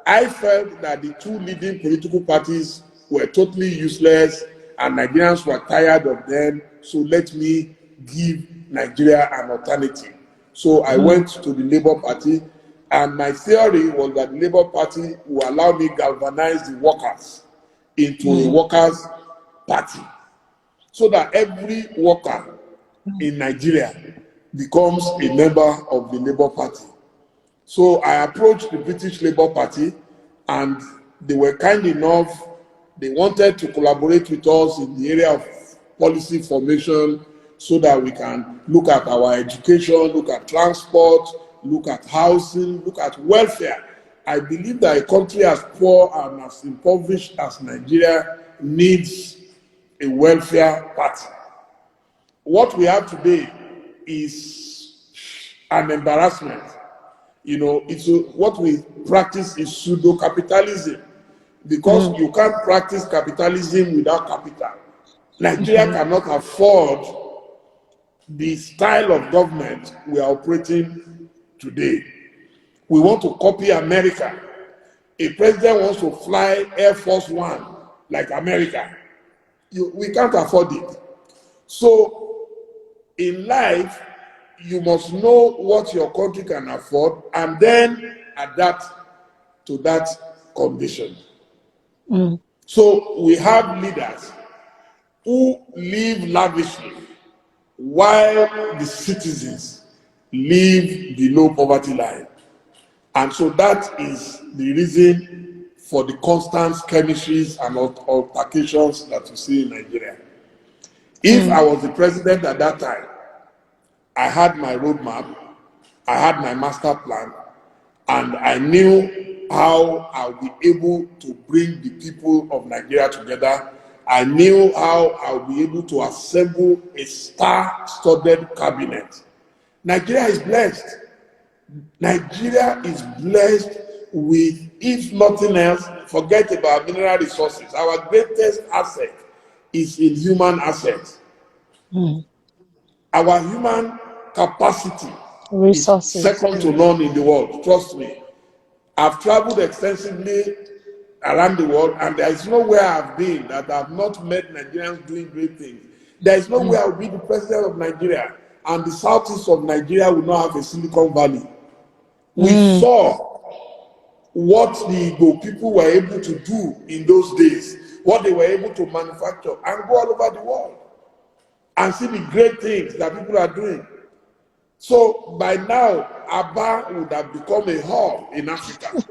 I felt that the two leading political parties were totally useless and Nigerians were tired of them, so let me give Nigeria an alternative. So I went to the Labour Party, and my theory was that the Labour Party will allow me galvanize the workers into a workers' party, so that every worker in Nigeria becomes a member of the Labour Party. So I approached the British Labour Party, and they were kind enough. They wanted to collaborate with us in the area of policy formation so that we can look at our education, look at transport, look at housing, look at welfare. I believe that a country as poor and as impoverished as Nigeria needs a welfare party. What we have today is an embarrassment. It's what we practice is pseudo-capitalism, because you can't practice capitalism without capital. Nigeria cannot afford the style of government we are operating today. We want to copy America. A president wants to fly Air Force One like America. We can't afford it. So in life, you must know what your country can afford and then adapt to that condition. So we have leaders who live lavishly while the citizens live below poverty line. And so that is the reason for the constant skirmishes and altercations that you see in Nigeria. If I was the president at that time, I had my roadmap, I had my master plan, and I knew how I'll be able to bring the people of Nigeria together. I knew how I'll be able to assemble a star-studded cabinet. Nigeria is blessed. Nigeria is blessed with, if nothing else, forget about mineral resources. Our greatest asset is in human assets. Our human capacity resources is second to none in the world. Trust me. I've traveled extensively around the world, and there is nowhere I've been that I've not met Nigerians doing great things. There is nowhere I'll be the president of Nigeria, and the southeast of Nigeria will not have a Silicon Valley. We saw what the Igbo people were able to do in those days, what they were able to manufacture, and go all over the world and see the great things that people are doing. So by now, Aba would have become a hub in Africa,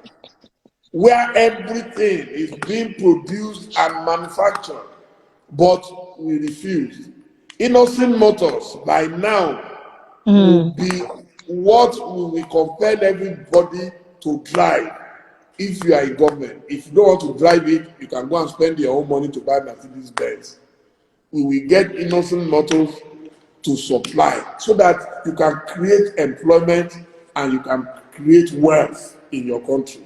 where everything is being produced and manufactured, but we refused. Innocent Motors by now will be what will compel everybody to drive if you are in government. If you don't want to drive it, you can go and spend your own money to buy Mercedes-Benz. We will get Innocent Motors to supply so that you can create employment and you can create wealth in your country.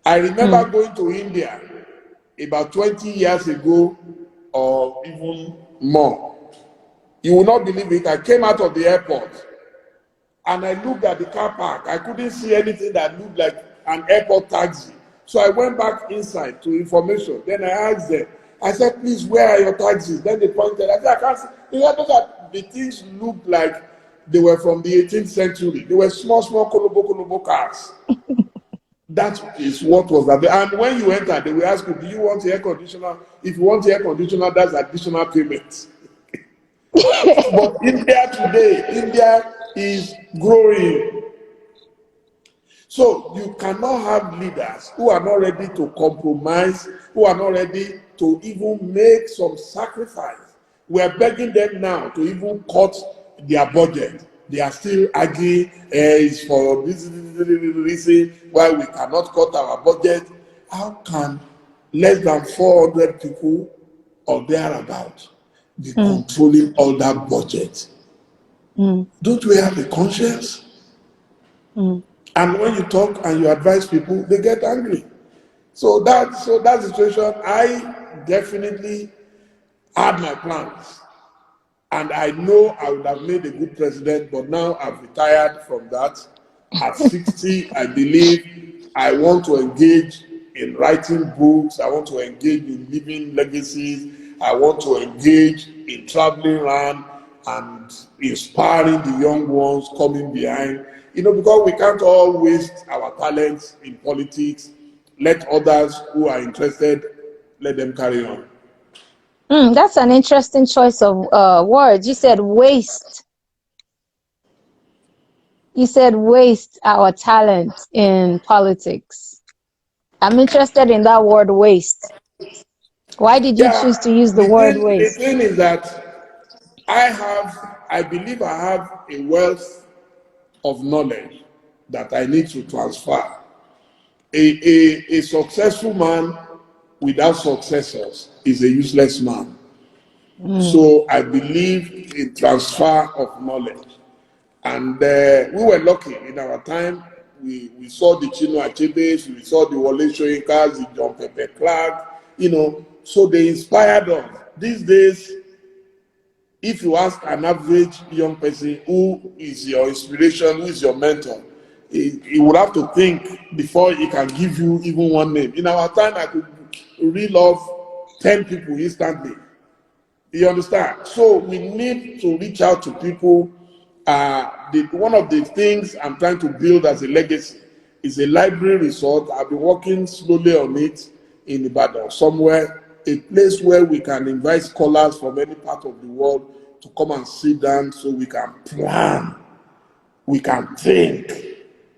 I remember going to India about 20 years ago or even more. You will not believe it. I came out of the airport and I looked at the car park. I couldn't see anything that looked like an airport taxi. So I went back inside to information. Then I asked them, I said, please, where are your taxes? Then they pointed. I said, I can't see. You know, look at the things looked like they were from the 18th century. They were small, small kolobo cars. That is what was that. And when you enter, they will ask you, do you want air conditioner? If you want air conditioner, that's additional payment. But India today, India is growing. So you cannot have leaders who are not ready to compromise, who are not ready to even make some sacrifice. We are begging them now to even cut their budget. They are still arguing, it's for this reason why we cannot cut our budget. How can less than 400 people or thereabout be controlling all that budget? Don't we have a conscience? And when you talk and you advise people, they get angry. So that situation, I definitely had my plans. And I know I would have made a good president, but now I've retired from that. At 60, I believe I want to engage in writing books. I want to engage in leaving legacies. I want to engage in traveling around and inspiring the young ones coming behind. You know, because we can't all waste our talents in politics. Let others who are interested, let them carry on. That's an interesting choice of words. You said waste. You said waste our talent in politics. I'm interested in that word waste. Why did you choose to use the word waste? The thing is that I believe I have a wealth of knowledge that I need to transfer. A successful man without successors is a useless man. So I believe in transfer of knowledge. And we were lucky in our time. We saw the Chino Achebes, we saw the Wole Soyinkas, the John Pepe Clark, you know, so they inspired us. These days, if you ask an average young person who is your inspiration, who is your mentor, he would have to think before he can give you even one name. In our time, I could reel off 10 people instantly. You understand? So we need to reach out to people. One of the things I'm trying to build as a legacy is a library resort. I've been working slowly on it in Ibadan, somewhere, a place where we can invite scholars from any part of the world to come and sit down so we can plan, we can think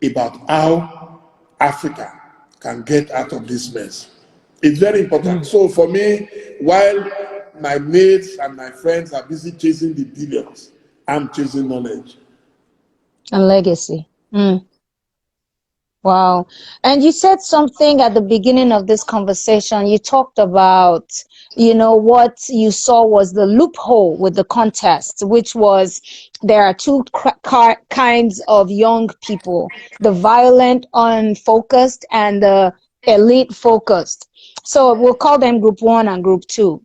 about how Africa can get out of this mess. It's very important. So for me, while my mates and my friends are busy chasing the billions, I'm chasing knowledge. And legacy. Wow. And you said something at the beginning of this conversation. You talked about, you know, what you saw was the loophole with the contest, which was there are two kinds of young people, the violent, unfocused, and the elite focused. So we'll call them group 1 and group 2.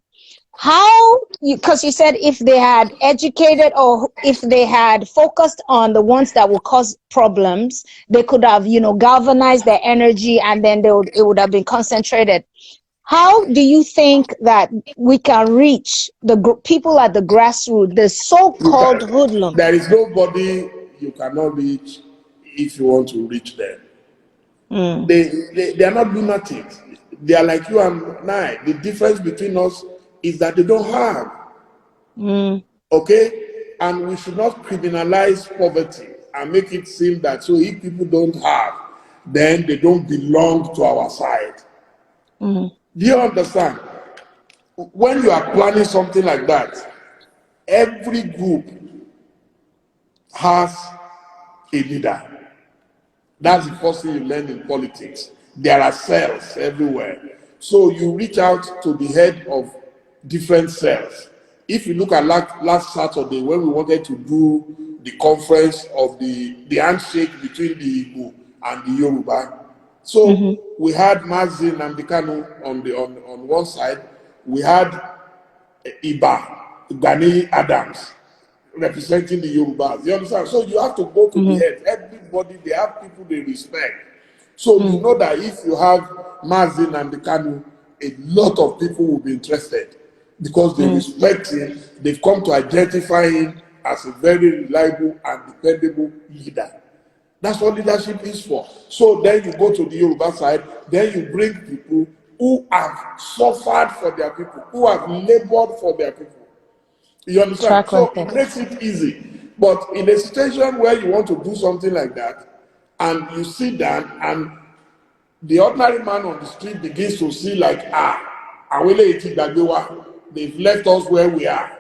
How, because you said if they had educated or if they had focused on the ones that will cause problems, they could have, you know, galvanized their energy and then it would have been concentrated. How do you think that we can reach the people at the grassroots, the so-called hoodlums? There is nobody you cannot reach if you want to reach them. They are not lunatics. They are like you and I. The difference between us is that they don't have. Okay? And we should not criminalize poverty and make it seem that so if people don't have, then they don't belong to our side. Do you understand? When you are planning something like that, every group has a leader. That's the first thing you learn in politics. There are cells everywhere. So you reach out to the head of different cells. If you look at last Saturday when we wanted to do the conference of the handshake between the Igbo and the Yoruba, so we had Mazin and Bikano on one side, we had Gani Adams representing the Yorubas. You understand? So you have to go to the head. Everybody, they have people they respect. So you know that if you have Mazin and Bikano a lot of people will be interested because they respect him. They've come to identify him as a very reliable and dependable leader. That's what leadership is for. So then you go to the Yoruba side, then you bring people who have suffered for their people, who have labored for their people. You understand? Track So it record. makes it easy. But in a situation where you want to do something like that, and you sit down and the ordinary man on the street begins to see like, they've left us where we are.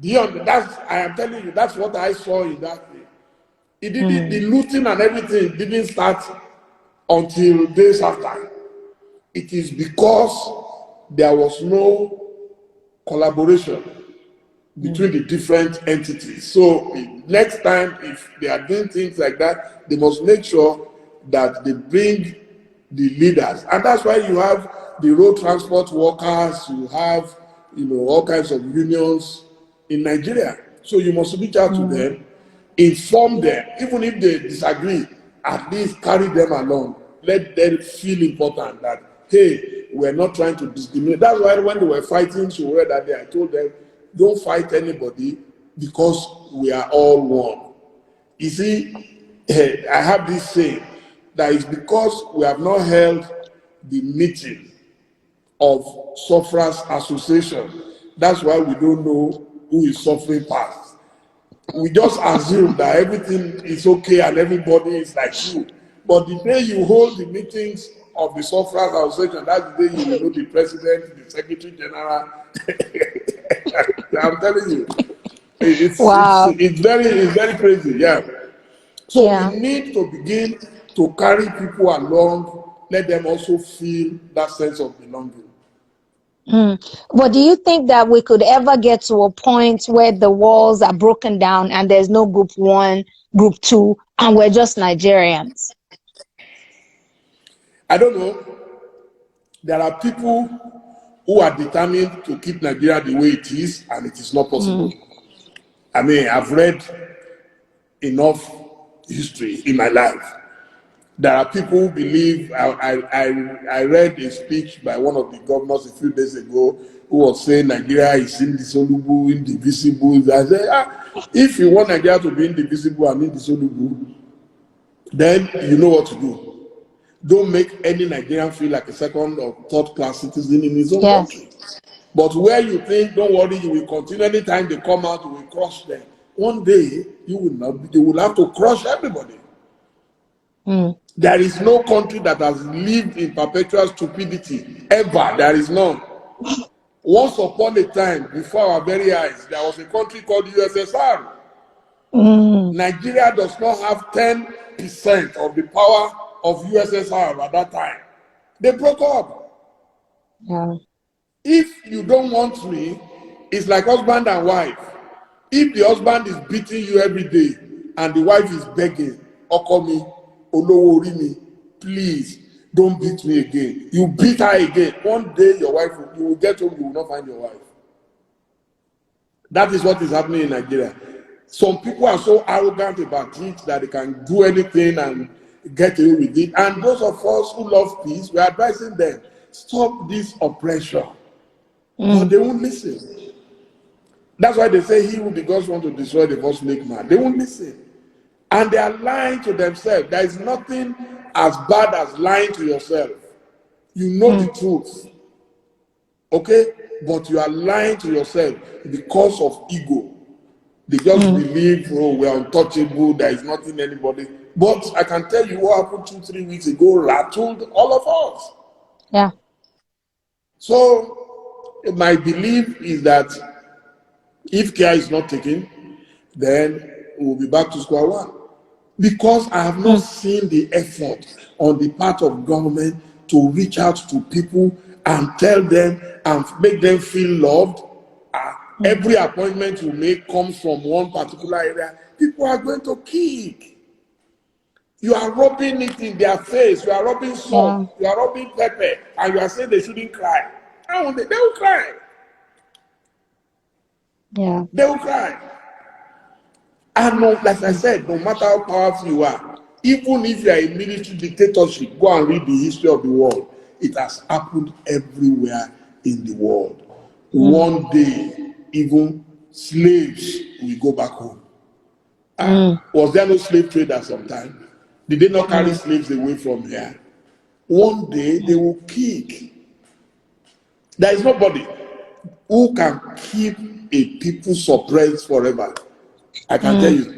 I am telling you, that's what I saw in that thing. It didn't, the looting and everything didn't start until days after. It is because there was no collaboration between the different entities. So next time, if they are doing things like that, they must make sure that they bring the leaders. And that's why you have the road transport workers, you have, all kinds of unions in Nigeria. So you must reach out to them, inform them, even if they disagree, at least carry them along. Let them feel important that, hey, we're not trying to discriminate. That's why when they were fighting Sowore that day, I told them, don't fight anybody because we are all one. You see, I have this saying that it's because we have not held the meeting of sufferers association. That's why we don't know who is suffering past. We just assume that everything is okay and everybody is like you. But the day you hold the meetings of the sufferers association, that's the day you will know the president, the secretary general. I'm telling you, it's very crazy, yeah. So we need to begin to carry people along, let them also feel that sense of belonging. But do you think that we could ever get to a point where the walls are broken down and there's no group 1, group 2, and we're just Nigerians? I don't know. There are people who are determined to keep Nigeria the way it is, and it is not possible. I mean, I've read enough history in my life. There are people who believe, I read a speech by one of the governors a few days ago who was saying Nigeria is indissoluble, indivisible. I said, if you want Nigeria to be indivisible and indissoluble, then you know what to do. Don't make any Nigerian feel like a second or third class citizen in his own country. But where you think, don't worry, you will continue. Anytime they come out, you will crush them. One day, you will have to crush everybody. There is no country that has lived in perpetual stupidity, ever. There is none. Once upon a time, before our very eyes, there was a country called USSR. Nigeria does not have 10% of the power of USSR at that time. They broke up. If you don't want me, it's like husband and wife. If the husband is beating you every day and the wife is begging, Okomi, Olowo Orimi, please don't beat me again. You beat her again. One day your wife, you will get home, you will not find your wife. That is what is happening in Nigeria. Some people are so arrogant about it that they can do anything and get away with it. And those of us who love peace, we are advising them, stop this oppression. But they won't listen. That's why they say he who begotten want to destroy the first make man. They won't listen. And they are lying to themselves. There is nothing as bad as lying to yourself. You know the truth. Okay? But you are lying to yourself because of ego. They just believe, oh, we are untouchable, there is nothing anybody. But I can tell you what happened 2-3 weeks ago rattled all of us. Yeah. So my belief is that if care is not taken, then we'll be back to square one. Because I have not seen the effort on the part of government to reach out to people and tell them and make them feel loved. Every appointment you make comes from one particular area. People are going to kick. You are rubbing it in their face. You are rubbing salt. You are rubbing pepper. And you are saying they shouldn't cry. They will cry. Yeah. They will cry. And no, like I said, no matter how powerful you are, even if you are a military dictatorship, go and read the history of the world. It has happened everywhere in the world. One day, even slaves will go back home. Was there no slave trade at some time? Did they not carry slaves away from here? One day they will kick. There is nobody who can keep a people suppressed forever. I can tell you.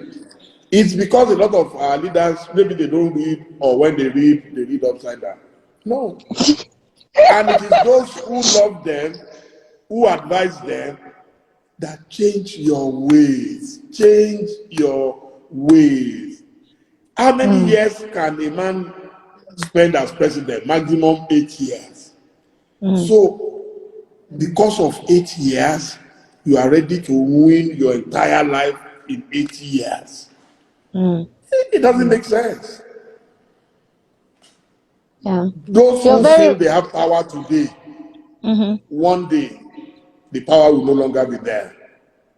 It's because a lot of our leaders, maybe they don't read, or when they read upside down. No. And it is those who love them, who advise them, that change your ways. Change your ways. How many years can a man spend as president? Maximum 8 years. So, because of 8 years, you are ready to ruin your entire life in 8 years. It doesn't make sense. Yeah. Those who feel they have power today, one day, the power will no longer be there.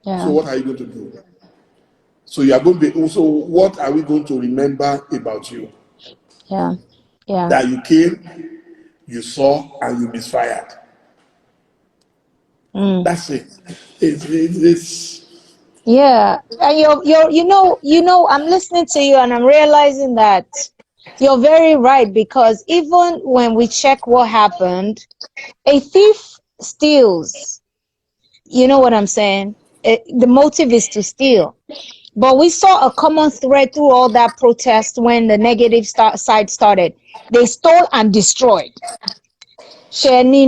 Yeah. So what are you going to do? So you are going to be, so what are we going to remember about you? Yeah. Yeah. That you came, you saw, and you misfired. That's it. It's yeah. And you know, I'm listening to you and I'm realizing that you're very right, because even when we check what happened, a thief steals. You know what I'm saying? The motive is to steal. But we saw a common thread through all that protest when the negative side started. They stole and destroyed. And you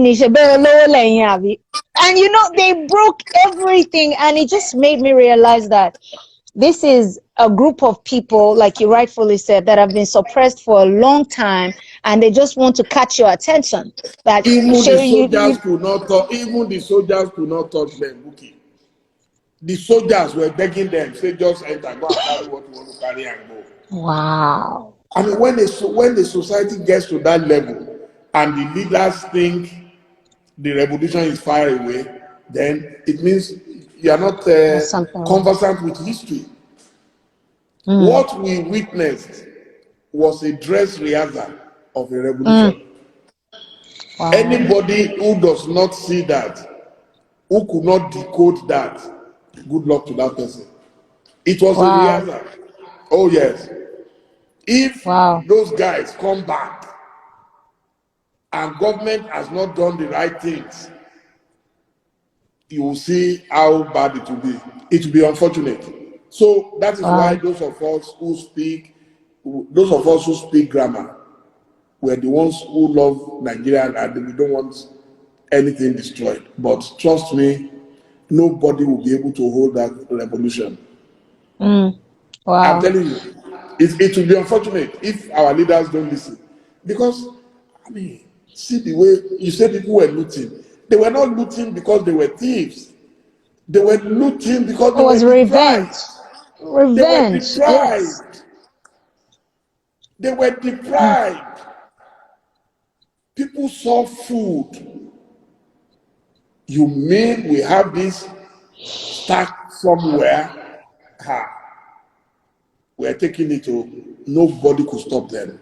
know, they broke everything, and it just made me realize that this is a group of people, like you rightfully said, that have been suppressed for a long time, and they just want to catch your attention. That even the soldiers could not touch. Even the soldiers could not touch them. Bouquet. The soldiers were begging them, say, just enter, go and carry what you want to carry and go. Wow. I mean, when the society gets to that level, and the leaders think the revolution is far away, then it means you are not conversant with history. What we witnessed was a dress rehearsal of a revolution. Wow. Anybody who does not see that, who could not decode that, good luck to that person. It was a rehearsal. Oh yes. If those guys come back and government has not done the right things, you will see how bad it will be. It will be unfortunate. So that is why those of us who speak grammar, we're the ones who love Nigeria and we don't want anything destroyed. But trust me, nobody will be able to hold that revolution. I'm telling you, it will be unfortunate if our leaders don't listen. Because, I mean, see the way you said people were looting. They were not looting because they were thieves. They were looting because they were deprived. Revenge. Yes. They were deprived. People saw food. You mean we have this stack somewhere? We're taking it to, nobody could stop them.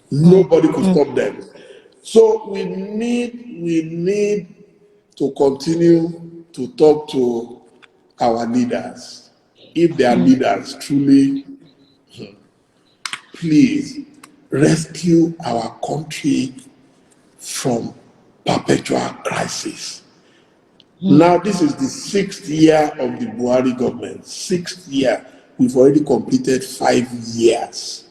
Nobody could stop them. So we need to continue to talk to our leaders. If they are leaders, truly, please rescue our country from perpetual crisis. Now, this is the 6th year of the Buhari government. 6th year. We've already completed 5 years.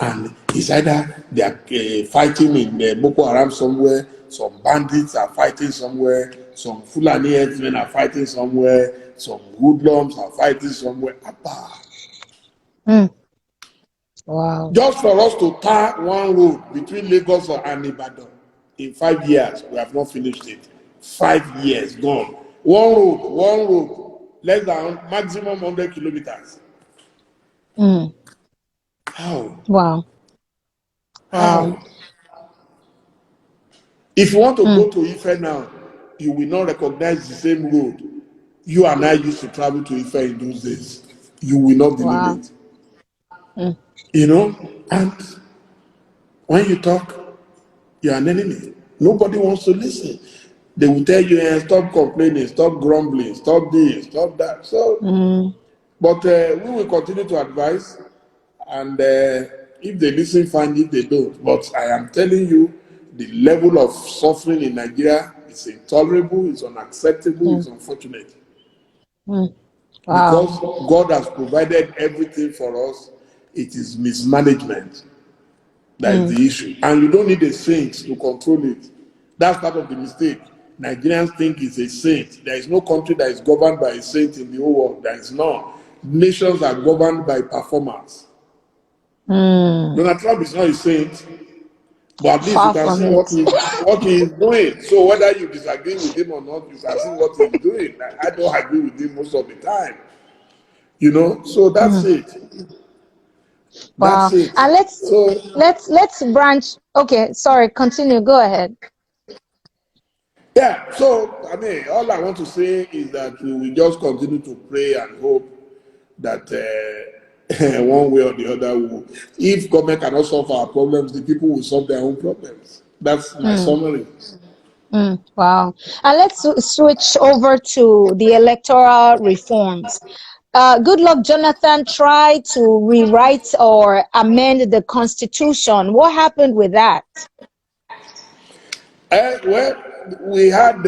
And it's either they are fighting in Boko Haram somewhere, some bandits are fighting somewhere, some Fulani headsmen are fighting somewhere, some hoodlums are fighting somewhere. Wow. Just for us to tar one road between Lagos and Ibadan in 5 years, we have not finished it. 5 years gone. One road, less than maximum 100 kilometers. How? Wow. How? If you want to go to Ife now, you will not recognize the same road you and I used to travel to Ife in those days. You will not believe it. You know? And When you talk, you're an enemy. Nobody wants to listen. They will tell you, stop complaining, stop grumbling, stop this, stop that. So, Mm, but we will continue to advise, and if they listen, fine. If they don't, but I am telling you, the level of suffering in Nigeria is intolerable, it's unacceptable, it's mm, unfortunate. mm. Wow. Because God has provided everything for us, it is mismanagement that is Mm, the issue. And you don't need a saint to control it. That's part of the mistake. Nigerians think it's a saint. There is no country that is governed by a saint in the whole world. There is none. Nations are governed by performance. mm. Donald Trump is not a saint, but at least you Far can from see it. what he is doing. So whether you disagree with him or not, you can see what he is doing. I don't agree with him most of the time. So that's Mm. it. Wow. That's it. And So let's branch. Okay, sorry, continue. Go ahead. yeah, so I mean, all I want to say is that we will just continue to pray and hope that one way or the other, if government cannot solve our problems, the people will solve their own problems. That's my Mm, summary. wow. And let's switch over to the electoral reforms. Good luck, Jonathan, tried to rewrite or amend the constitution. What happened with that? Well, we had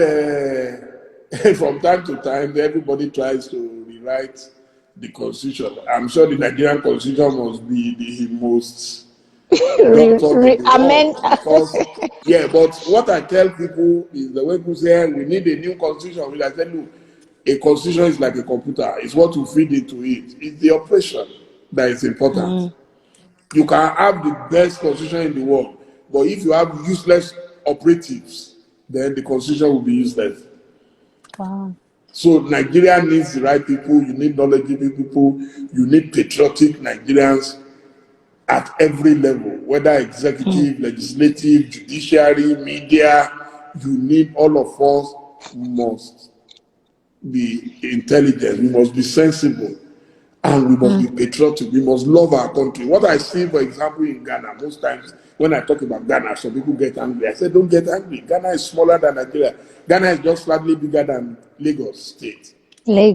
from time to time, everybody tries to rewrite the constitution. I'm sure the Nigerian constitution must be the most Re, doctored in re, the amend. world because but what I tell people is the way people say we need a new constitution. I tell you, a constitution is like a computer. It's what you feed into it. It's the operation that is important. Mm, You can have the best constitution in the world, but if you have useless operatives, then the constitution will be useless. wow. So Nigeria needs the right people. You need knowledgeable people. You need patriotic Nigerians at every level, whether Mm, executive, legislative, judiciary, media. You need all of us must be intelligent, we must be sensible, and we must mm, be patriotic. We must love our country. What I see, for example, in Ghana, most times when I talk about Ghana, some people get angry. I say, don't get angry. Ghana is smaller than Nigeria. Ghana is just slightly bigger than Lagos State,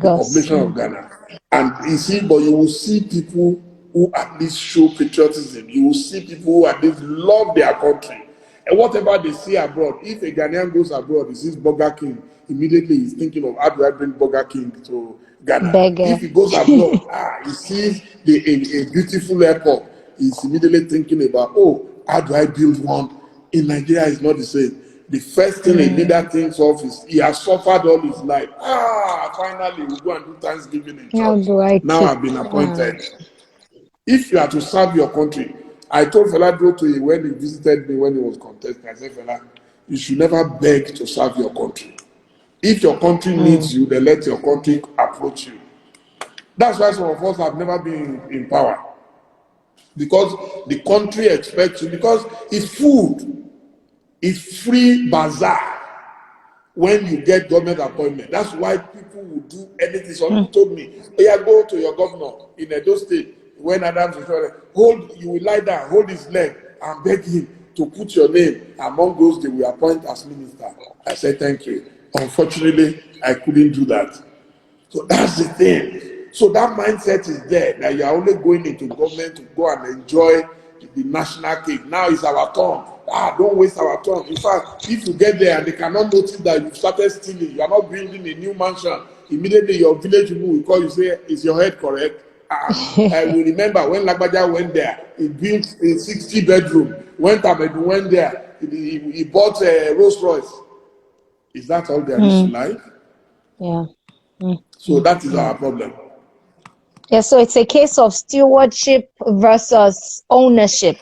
the Lagos. population of Ghana. And you see, but you will see people who at least show patriotism. You will see people who at least love their country. And whatever they see abroad, if a Ghanaian goes abroad, he sees Burger King, immediately he's thinking of how do I bring Burger King to Ghana. Beggar. If he goes abroad, he sees a beautiful airport, he's immediately thinking about, oh, how do I build one? In Nigeria, it's not the same. The first thing a leader thinks of is he has suffered all his life. Finally, we go and do Thanksgiving in How church. do I Now keep? I've been appointed. If you are to serve your country, I told Fela Durotoye when he visited me when he was contesting, I said, Fela, you should never beg to serve your country. If your country Mm, needs you, then let your country approach you. That's why some of us have never been in power. Because the country expects you, because it's food, it's free bazaar when you get government appointment. That's why people will do anything. Some mm, people told me, oh yeah, go to your governor in Edo State. When Adams is you will lie down, hold his leg, and beg him to put your name among those they will appoint as minister. I said, thank you. Unfortunately, I couldn't do that. So that's the thing. So that mindset is there that you are only going into government to go and enjoy the national cake. Now it's our turn. Don't waste our turn. In fact, if you get there and they cannot notice that you've started stealing, you are not building a new mansion, immediately your village people will call you, say, is your head correct? I will remember when Lagbaja went there, he built a 60 bedroom. When Tamedu went there, he bought a Rolls Royce. Is that all there is to mm, life? yeah. Mm, So mm, that is mm. our problem. Yeah, so it's a case of stewardship versus ownership.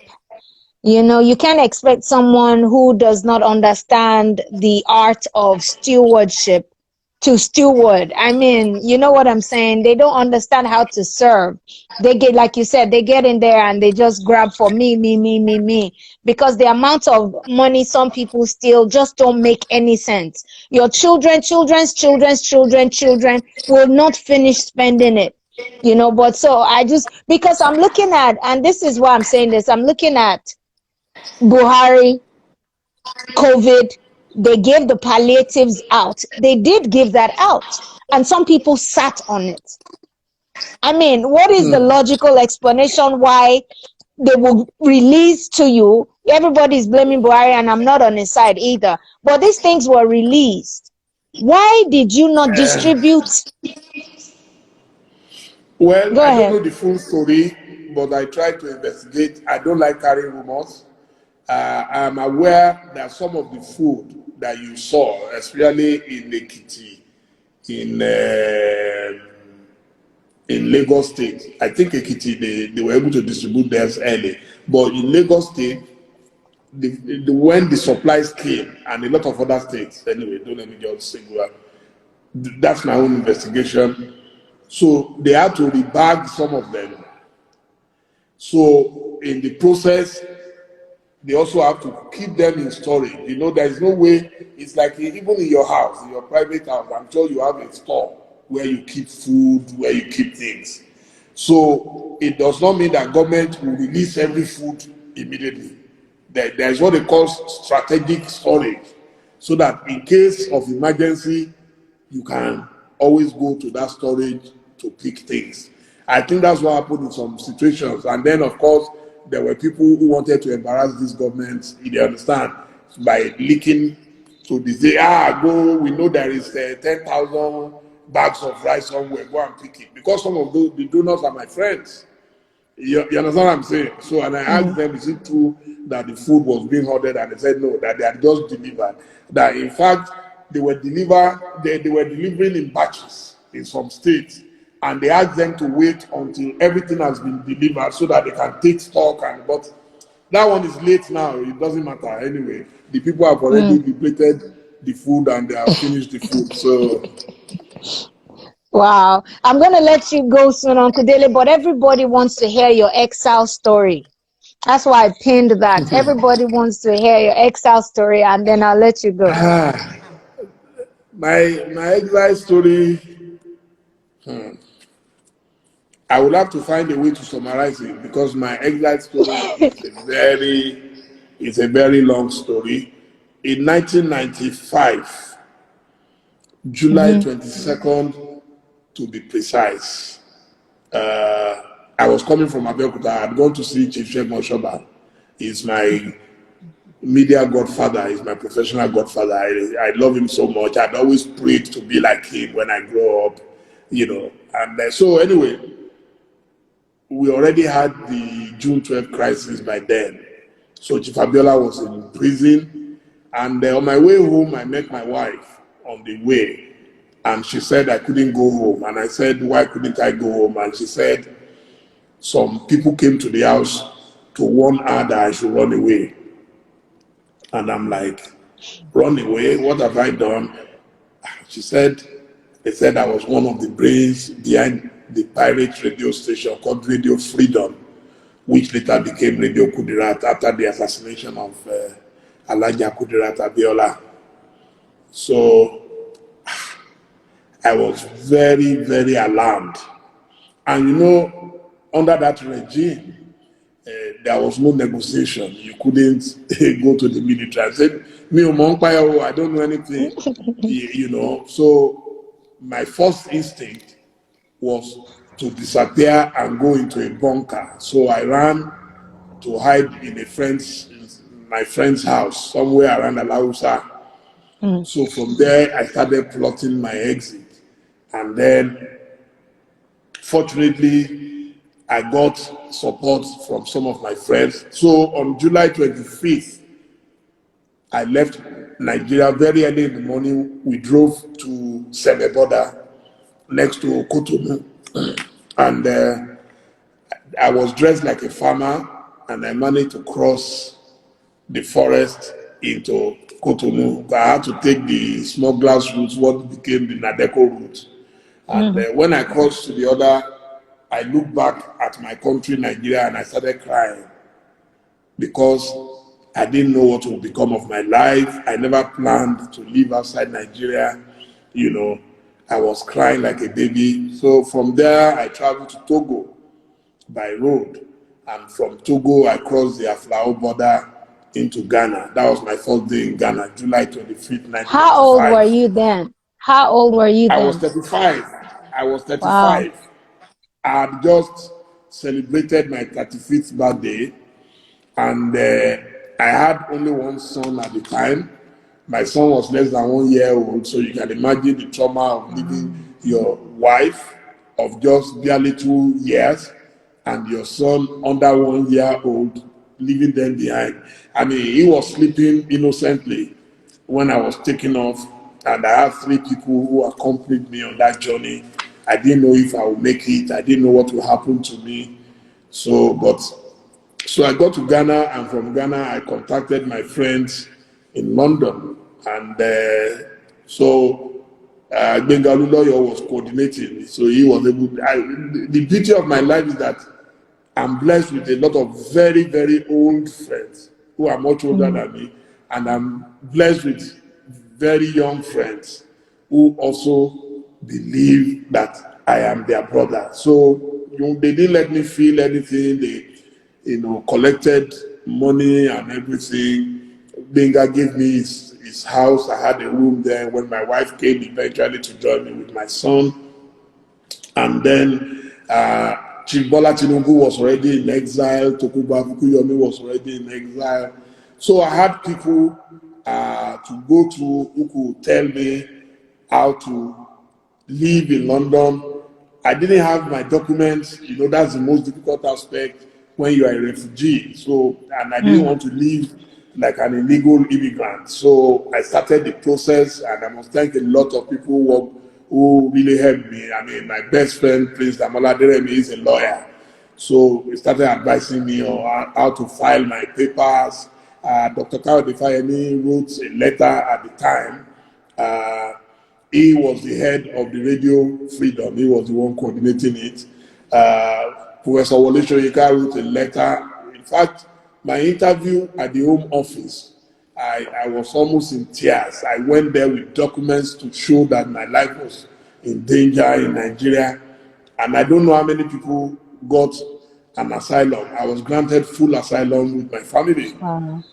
You know, you can't expect someone who does not understand the art of stewardship to steward. I mean, you know what I'm saying? They don't understand how to serve. They get, like you said, they get in there and they just grab for me, me, me, me, me. Because the amount of money some people steal just don't make any sense. Your children will not finish spending it. You know, but so I just, because I'm looking at, and this is why I'm saying this, I'm looking at Buhari, COVID, they gave the palliatives out. They did give that out. And some people sat on it. I mean, what is the logical explanation why they will release to you? Everybody's blaming Buhari, and I'm not on his side either. But these things were released. Why did you not distribute? Well, Go I don't ahead. know the full story, but I try to investigate. I don't like carrying rumors. I'm aware that some of the food that you saw, especially in Ekiti, in Lagos State, I think Ekiti, they were able to distribute theirs early. But in Lagos State, when the supplies came, and a lot of other states, anyway, don't let me just singular, that's my own investigation. So they had to rebag some of them. So in the process, they also have to keep them in storage. You know, there is no way, it's like even in your house, in your private house, I'm sure you have a store where you keep food, where you keep things. So it does not mean that government will release every food immediately. There is what they call strategic storage, so that in case of emergency, you can always go to that storage to pick things. I think that's what happened in some situations. And then, of course, there were people who wanted to embarrass this government, you understand, by leaking to the say, go, we know there is 10,000 bags of rice somewhere, go and pick it. Because some of the donors are my friends. You understand what I'm saying? So, and I asked them, is it true that the food was being hoarded? And they said no, that they had just delivered. That in fact, they were delivering in batches in some states. And they asked them to wait until everything has been delivered so that they can take stock. But that one is late now. It doesn't matter anyway. The people have already depleted the food and they have finished the food. So Wow. I'm going to let you go soon, Uncle Dele, but everybody wants to hear your exile story. That's why I pinned that. Everybody wants to hear your exile story, and then I'll let you go. my exile story, I would have to find a way to summarize it because my exile story is a very long story. In 1995, July 22nd, to be precise, I was coming from Abeokuta. I had gone to see Chief Shegun Oshoba. He's my media godfather. He's my professional godfather. I love him so much. I'd always prayed to be like him when I grow up, you know. And so anyway, we already had the June 12th crisis by then. So Chief Abiola was in prison. And on my way home, I met my wife on the way. And she said I couldn't go home. And I said, why couldn't I go home? And she said, some people came to the house to warn her that I should run away. And I'm like, run away? What have I done? She said, they said I was one of the brains behind the pirate radio station called Radio Freedom, which later became Radio Kudirat after the assassination of Alhaji Kudirat Abiola. So I was very, very alarmed. And you know, under that regime, there was no negotiation. You couldn't go to the military. I said, I don't know anything, you know. So my first instinct was to disappear and go into a bunker. So I ran to hide in my friend's house, somewhere around Alausa. So from there, I started plotting my exit. And then, fortunately, I got support from some of my friends. So on July 25th, I left Nigeria very early in the morning. We drove to Seme border next to Cotonou. And I was dressed like a farmer, and I managed to cross the forest into Cotonou. I had to take the smugglers route, what became the Nadeko route. And when I crossed to the other, I looked back at my country, Nigeria, and I started crying because I didn't know what would become of my life. I never planned to live outside Nigeria. You know, I was crying like a baby. So from there, I traveled to Togo by road. And from Togo, I crossed the Aflao border into Ghana. That was my first day in Ghana, July 25th, How old were 1995. you then? How old were you I was then? 35. I was Wow. 35. I had just celebrated my 35th birthday, and I had only one son at the time. My son was less than 1 year old, so you can imagine the trauma of leaving your wife of just barely 2 years and your son under 1 year old, leaving them behind. I mean, he was sleeping innocently when I was taking off, and I had 3 people who accompanied me on that journey. I didn't know if I would make it. I didn't know what would happen to me. So I got to Ghana, and from Ghana I contacted my friends in London, and Bengalu lawyer was coordinating, so he was able. The beauty of my life is that I'm blessed with a lot of very, very old friends who are much older than me, and I'm blessed with very young friends who also believe that I am their brother. So they didn't let me feel anything. They, collected money and everything. Benga gave me his house. I had a room there when my wife came eventually to join me with my son. And then Chief Bola Tinubu was already in exile. Tokuba Fukuyomi was already in exile. So I had people to go to who could tell me how to live in London. I didn't have my documents. That's the most difficult aspect when you are a refugee. So, and I didn't want to live like an illegal immigrant. So I started the process, and I must thank a lot of people who really helped me. I mean, my best friend, Prince Damola Deremi, is a lawyer. So he started advising me on how to file my papers. Dr. Kayode Fayemi wrote a letter at the time. He was the head of the Radio Freedom. He was the one coordinating it. Professor Wole Soyinka wrote a letter. In fact, my interview at the Home Office, I was almost in tears. I went there with documents to show that my life was in danger in Nigeria. And I don't know how many people got an asylum. I was granted full asylum with my family. Wow.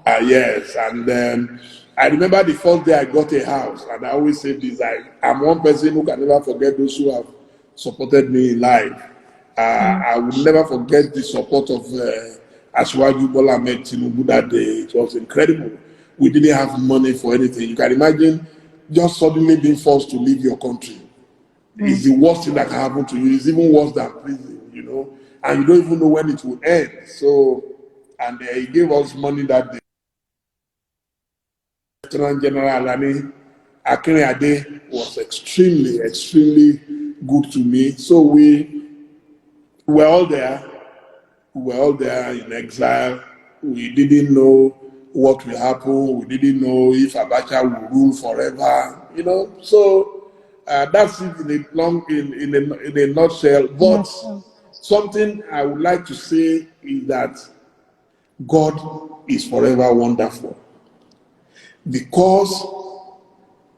Yes. And then I remember the first day I got a house, and I always say this, I'm one person who can never forget those who have supported me in life. I will never forget the support of Asiwaju Bola Ahmed Tinubu that day. It was incredible. We didn't have money for anything. You can imagine just suddenly being forced to leave your country. It's the worst thing that can happen to you. It's even worse than prison, and you don't even know when it will end. So, and he gave us money that day. Lieutenant General Alani Akinrade was extremely, extremely good to me. So we were all there. We were all there in exile. We didn't know what will happen. We didn't know if Abacha will rule forever. So that's it in a nutshell. But something I would like to say is that God is forever wonderful, because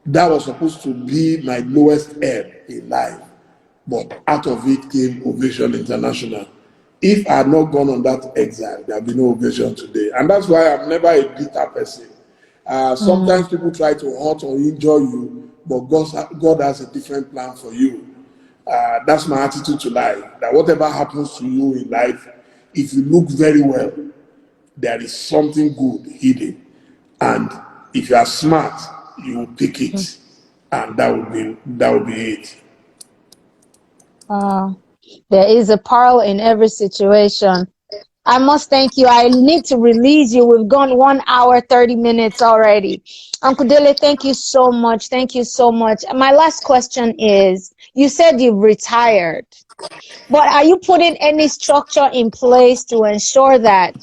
that was supposed to be my lowest ebb in life, but out of it came Ovation International. If I had not gone on that exile, there would be no Ovation today. And that's why I'm never a bitter person. Sometimes people try to hurt or injure you, but God has a different plan for you. That's my attitude to life, that whatever happens to you in life, if you look very well, there is something good hidden. And if you are smart, you will pick it. And that would be it. There is a pearl in every situation. I must thank you. I need to release you. We've gone 1 hour, 30 minutes already. Uncle Dele, thank you so much. Thank you so much. My last question is, you said you've retired, but are you putting any structure in place to ensure that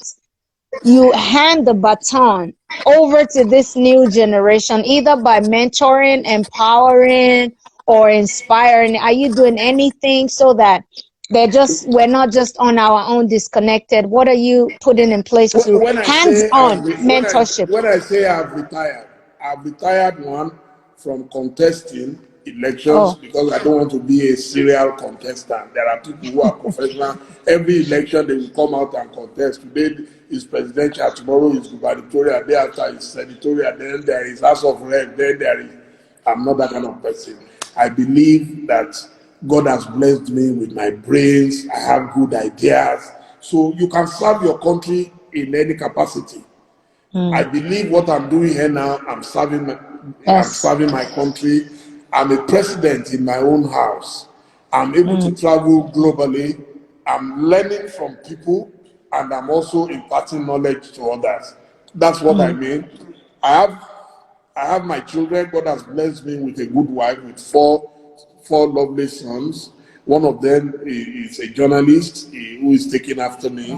you hand the baton over to this new generation, either by mentoring, empowering, or inspiring? Are you doing anything so that we're not just on our own disconnected? What are you putting in place to When I say hands-on mentorship? when I say I've retired one from contesting elections, because I don't want to be a serial contestant. There are people who are professional. Every election they will come out and contest. Today is presidential, tomorrow is gubernatorial, day after is senatorial, then there is House of Rep, then there is. I'm not that kind of person. I believe that God has blessed me with my brains. I have good ideas. So you can serve your country in any capacity. I believe what I'm doing here now, I'm serving Yes. my country. I'm a president in my own house. I'm able to travel globally. I'm learning from people, and I'm also imparting knowledge to others. That's what I mean. I have my children. God has blessed me with a good wife, with four lovely sons. One of them is a journalist who is taking after me,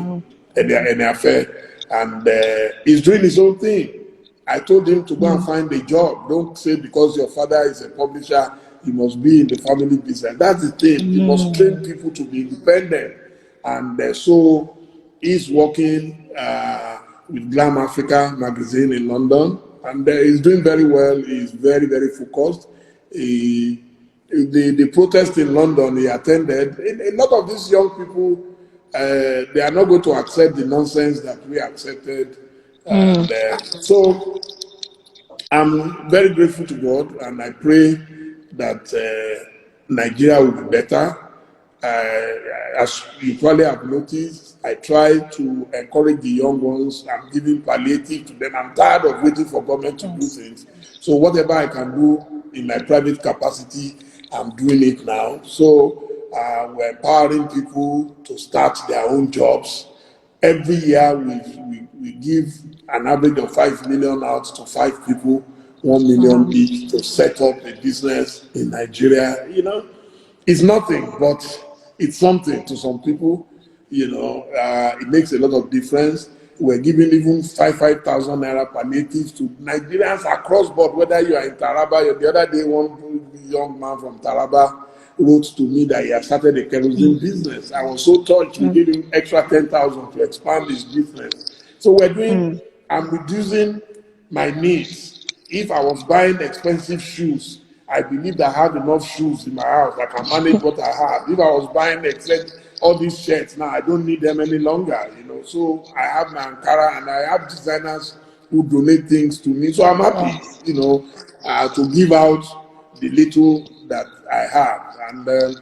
an affair, and he's doing his own thing. I told him to go and find a job. Don't say because your father is a publisher, you must be in the family business. That's the thing. You must train people to be independent. And so he's working with Glam Africa magazine in London, and he's doing very well. He's very, very focused. The protest in London he attended, a lot of these young people, they are not going to accept the nonsense that we accepted. And so I'm very grateful to God, and I pray that Nigeria will be better. As you probably have noticed, I try to encourage the young ones. I'm giving palliative to them. I'm tired of waiting for government to do things. So whatever I can do in my private capacity, I'm doing it now. So we're empowering people to start their own jobs. Every year we give an average of 5 million out to 5 people, 1 million each to set up a business in Nigeria. It's nothing, but it's something to some people. It makes a lot of difference. We're giving even 5,000 naira palliatives to Nigerians across board, whether you are in Taraba. The other day, one young man from Taraba wrote to me that he had started a kerosene business. I was so touched. We gave him extra 10,000 to expand his business. So I'm reducing my needs. If I was buying expensive shoes, I believed I had enough shoes in my house. I can manage what I have. If I was buying except all these shirts now, I don't need them any longer. So I have my Ankara, and I have designers who donate things to me. So I'm happy, to give out the little that I have. And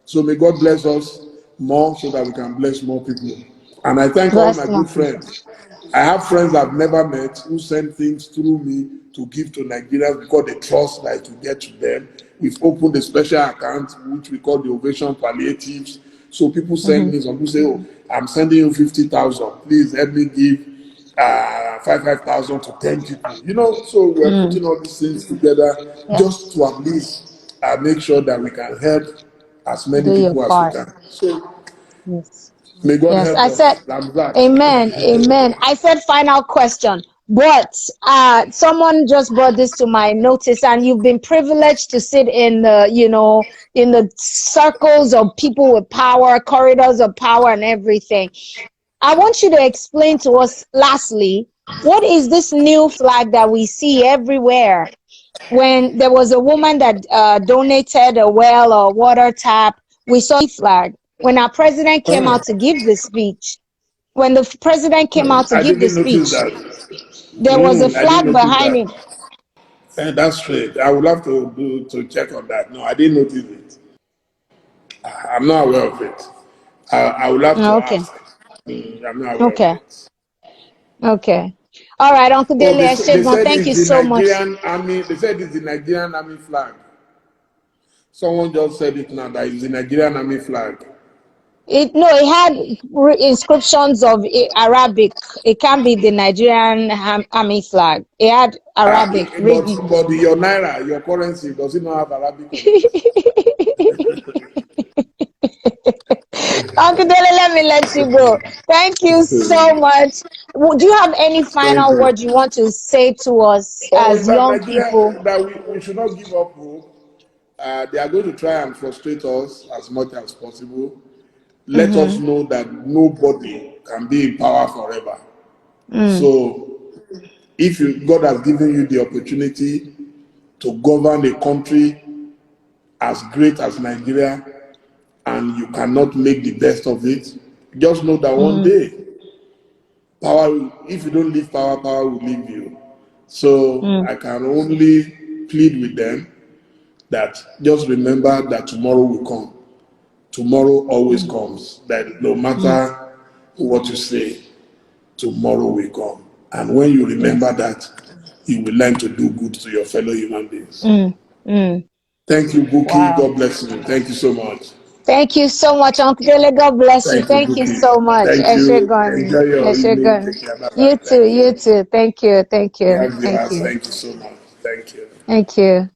so may God bless us more so that we can bless more people. And I thank all my Bless more good people. friends. I have friends I've never met who send things through me to give to Nigerians because they trust that it will get to them. We've opened a special account which we call the Ovation Palliatives. So people send me, some people say, "Oh, I'm sending you 50,000. Please help me give 5,000 to 10 people." So we're putting all these things together just Yes. to at least make sure that we can help as many Do your people as we part. can. So Yes. may God Yes. help I said, us. I'm that. Amen. Amen. I said, final question. But someone just brought this to my notice, and you've been privileged to sit in in the circles of people with power, corridors of power, and everything. I want you to explain to us, lastly, what is this new flag that we see everywhere? When there was a woman that donated a well or water tap, we saw the flag. When our president came out to give the speech, when the president came out to I give the didn't notice speech, that. there was a I didn't flag notice behind that. him. And that's straight. I would have to check on that. No, I didn't notice it. I'm not aware of it. I will have to Okay, ask. I'm not aware of okay, it. okay. All right, Uncle Oh, Dele they Eshegon, said thank it's you the so much. Nigerian army. They said it's the Nigerian army flag. Someone just said it now that it's the Nigerian army flag. It had inscriptions of Arabic. It can't be the Nigerian army flag. It had Arabic written. But your naira, your currency, does it not have Arabic on it? Uncle Dele, let me let you go. Thank you so much. Do you have any Thank final you. word you want to say to us Oh, is as that young people? Nigeria that we should not give up hope? They are going to try and frustrate us as much as possible. Let us know that nobody can be in power forever. So, if God has given you the opportunity to govern a country as great as Nigeria, and you cannot make the best of it, just know that one day if you don't leave power, power will leave you. So I can only plead with them that just remember that tomorrow will come. Tomorrow always comes. That no matter what you say, tomorrow will come. And when you remember that, you will learn to do good to your fellow human beings. Thank you, Bouqui. Wow. God bless you. Thank you so much. Thank you so much, Uncle Dele. God bless you. Thank you, Thank you Bouqui. so much. Thank you. Eshegun. Enjoy your evening. Eshegun. Take care. Bye-bye. You too. Thank You you. too. Thank you. Thank you. Yes, Thank yes. you. Thank you so much. Thank you. Thank you.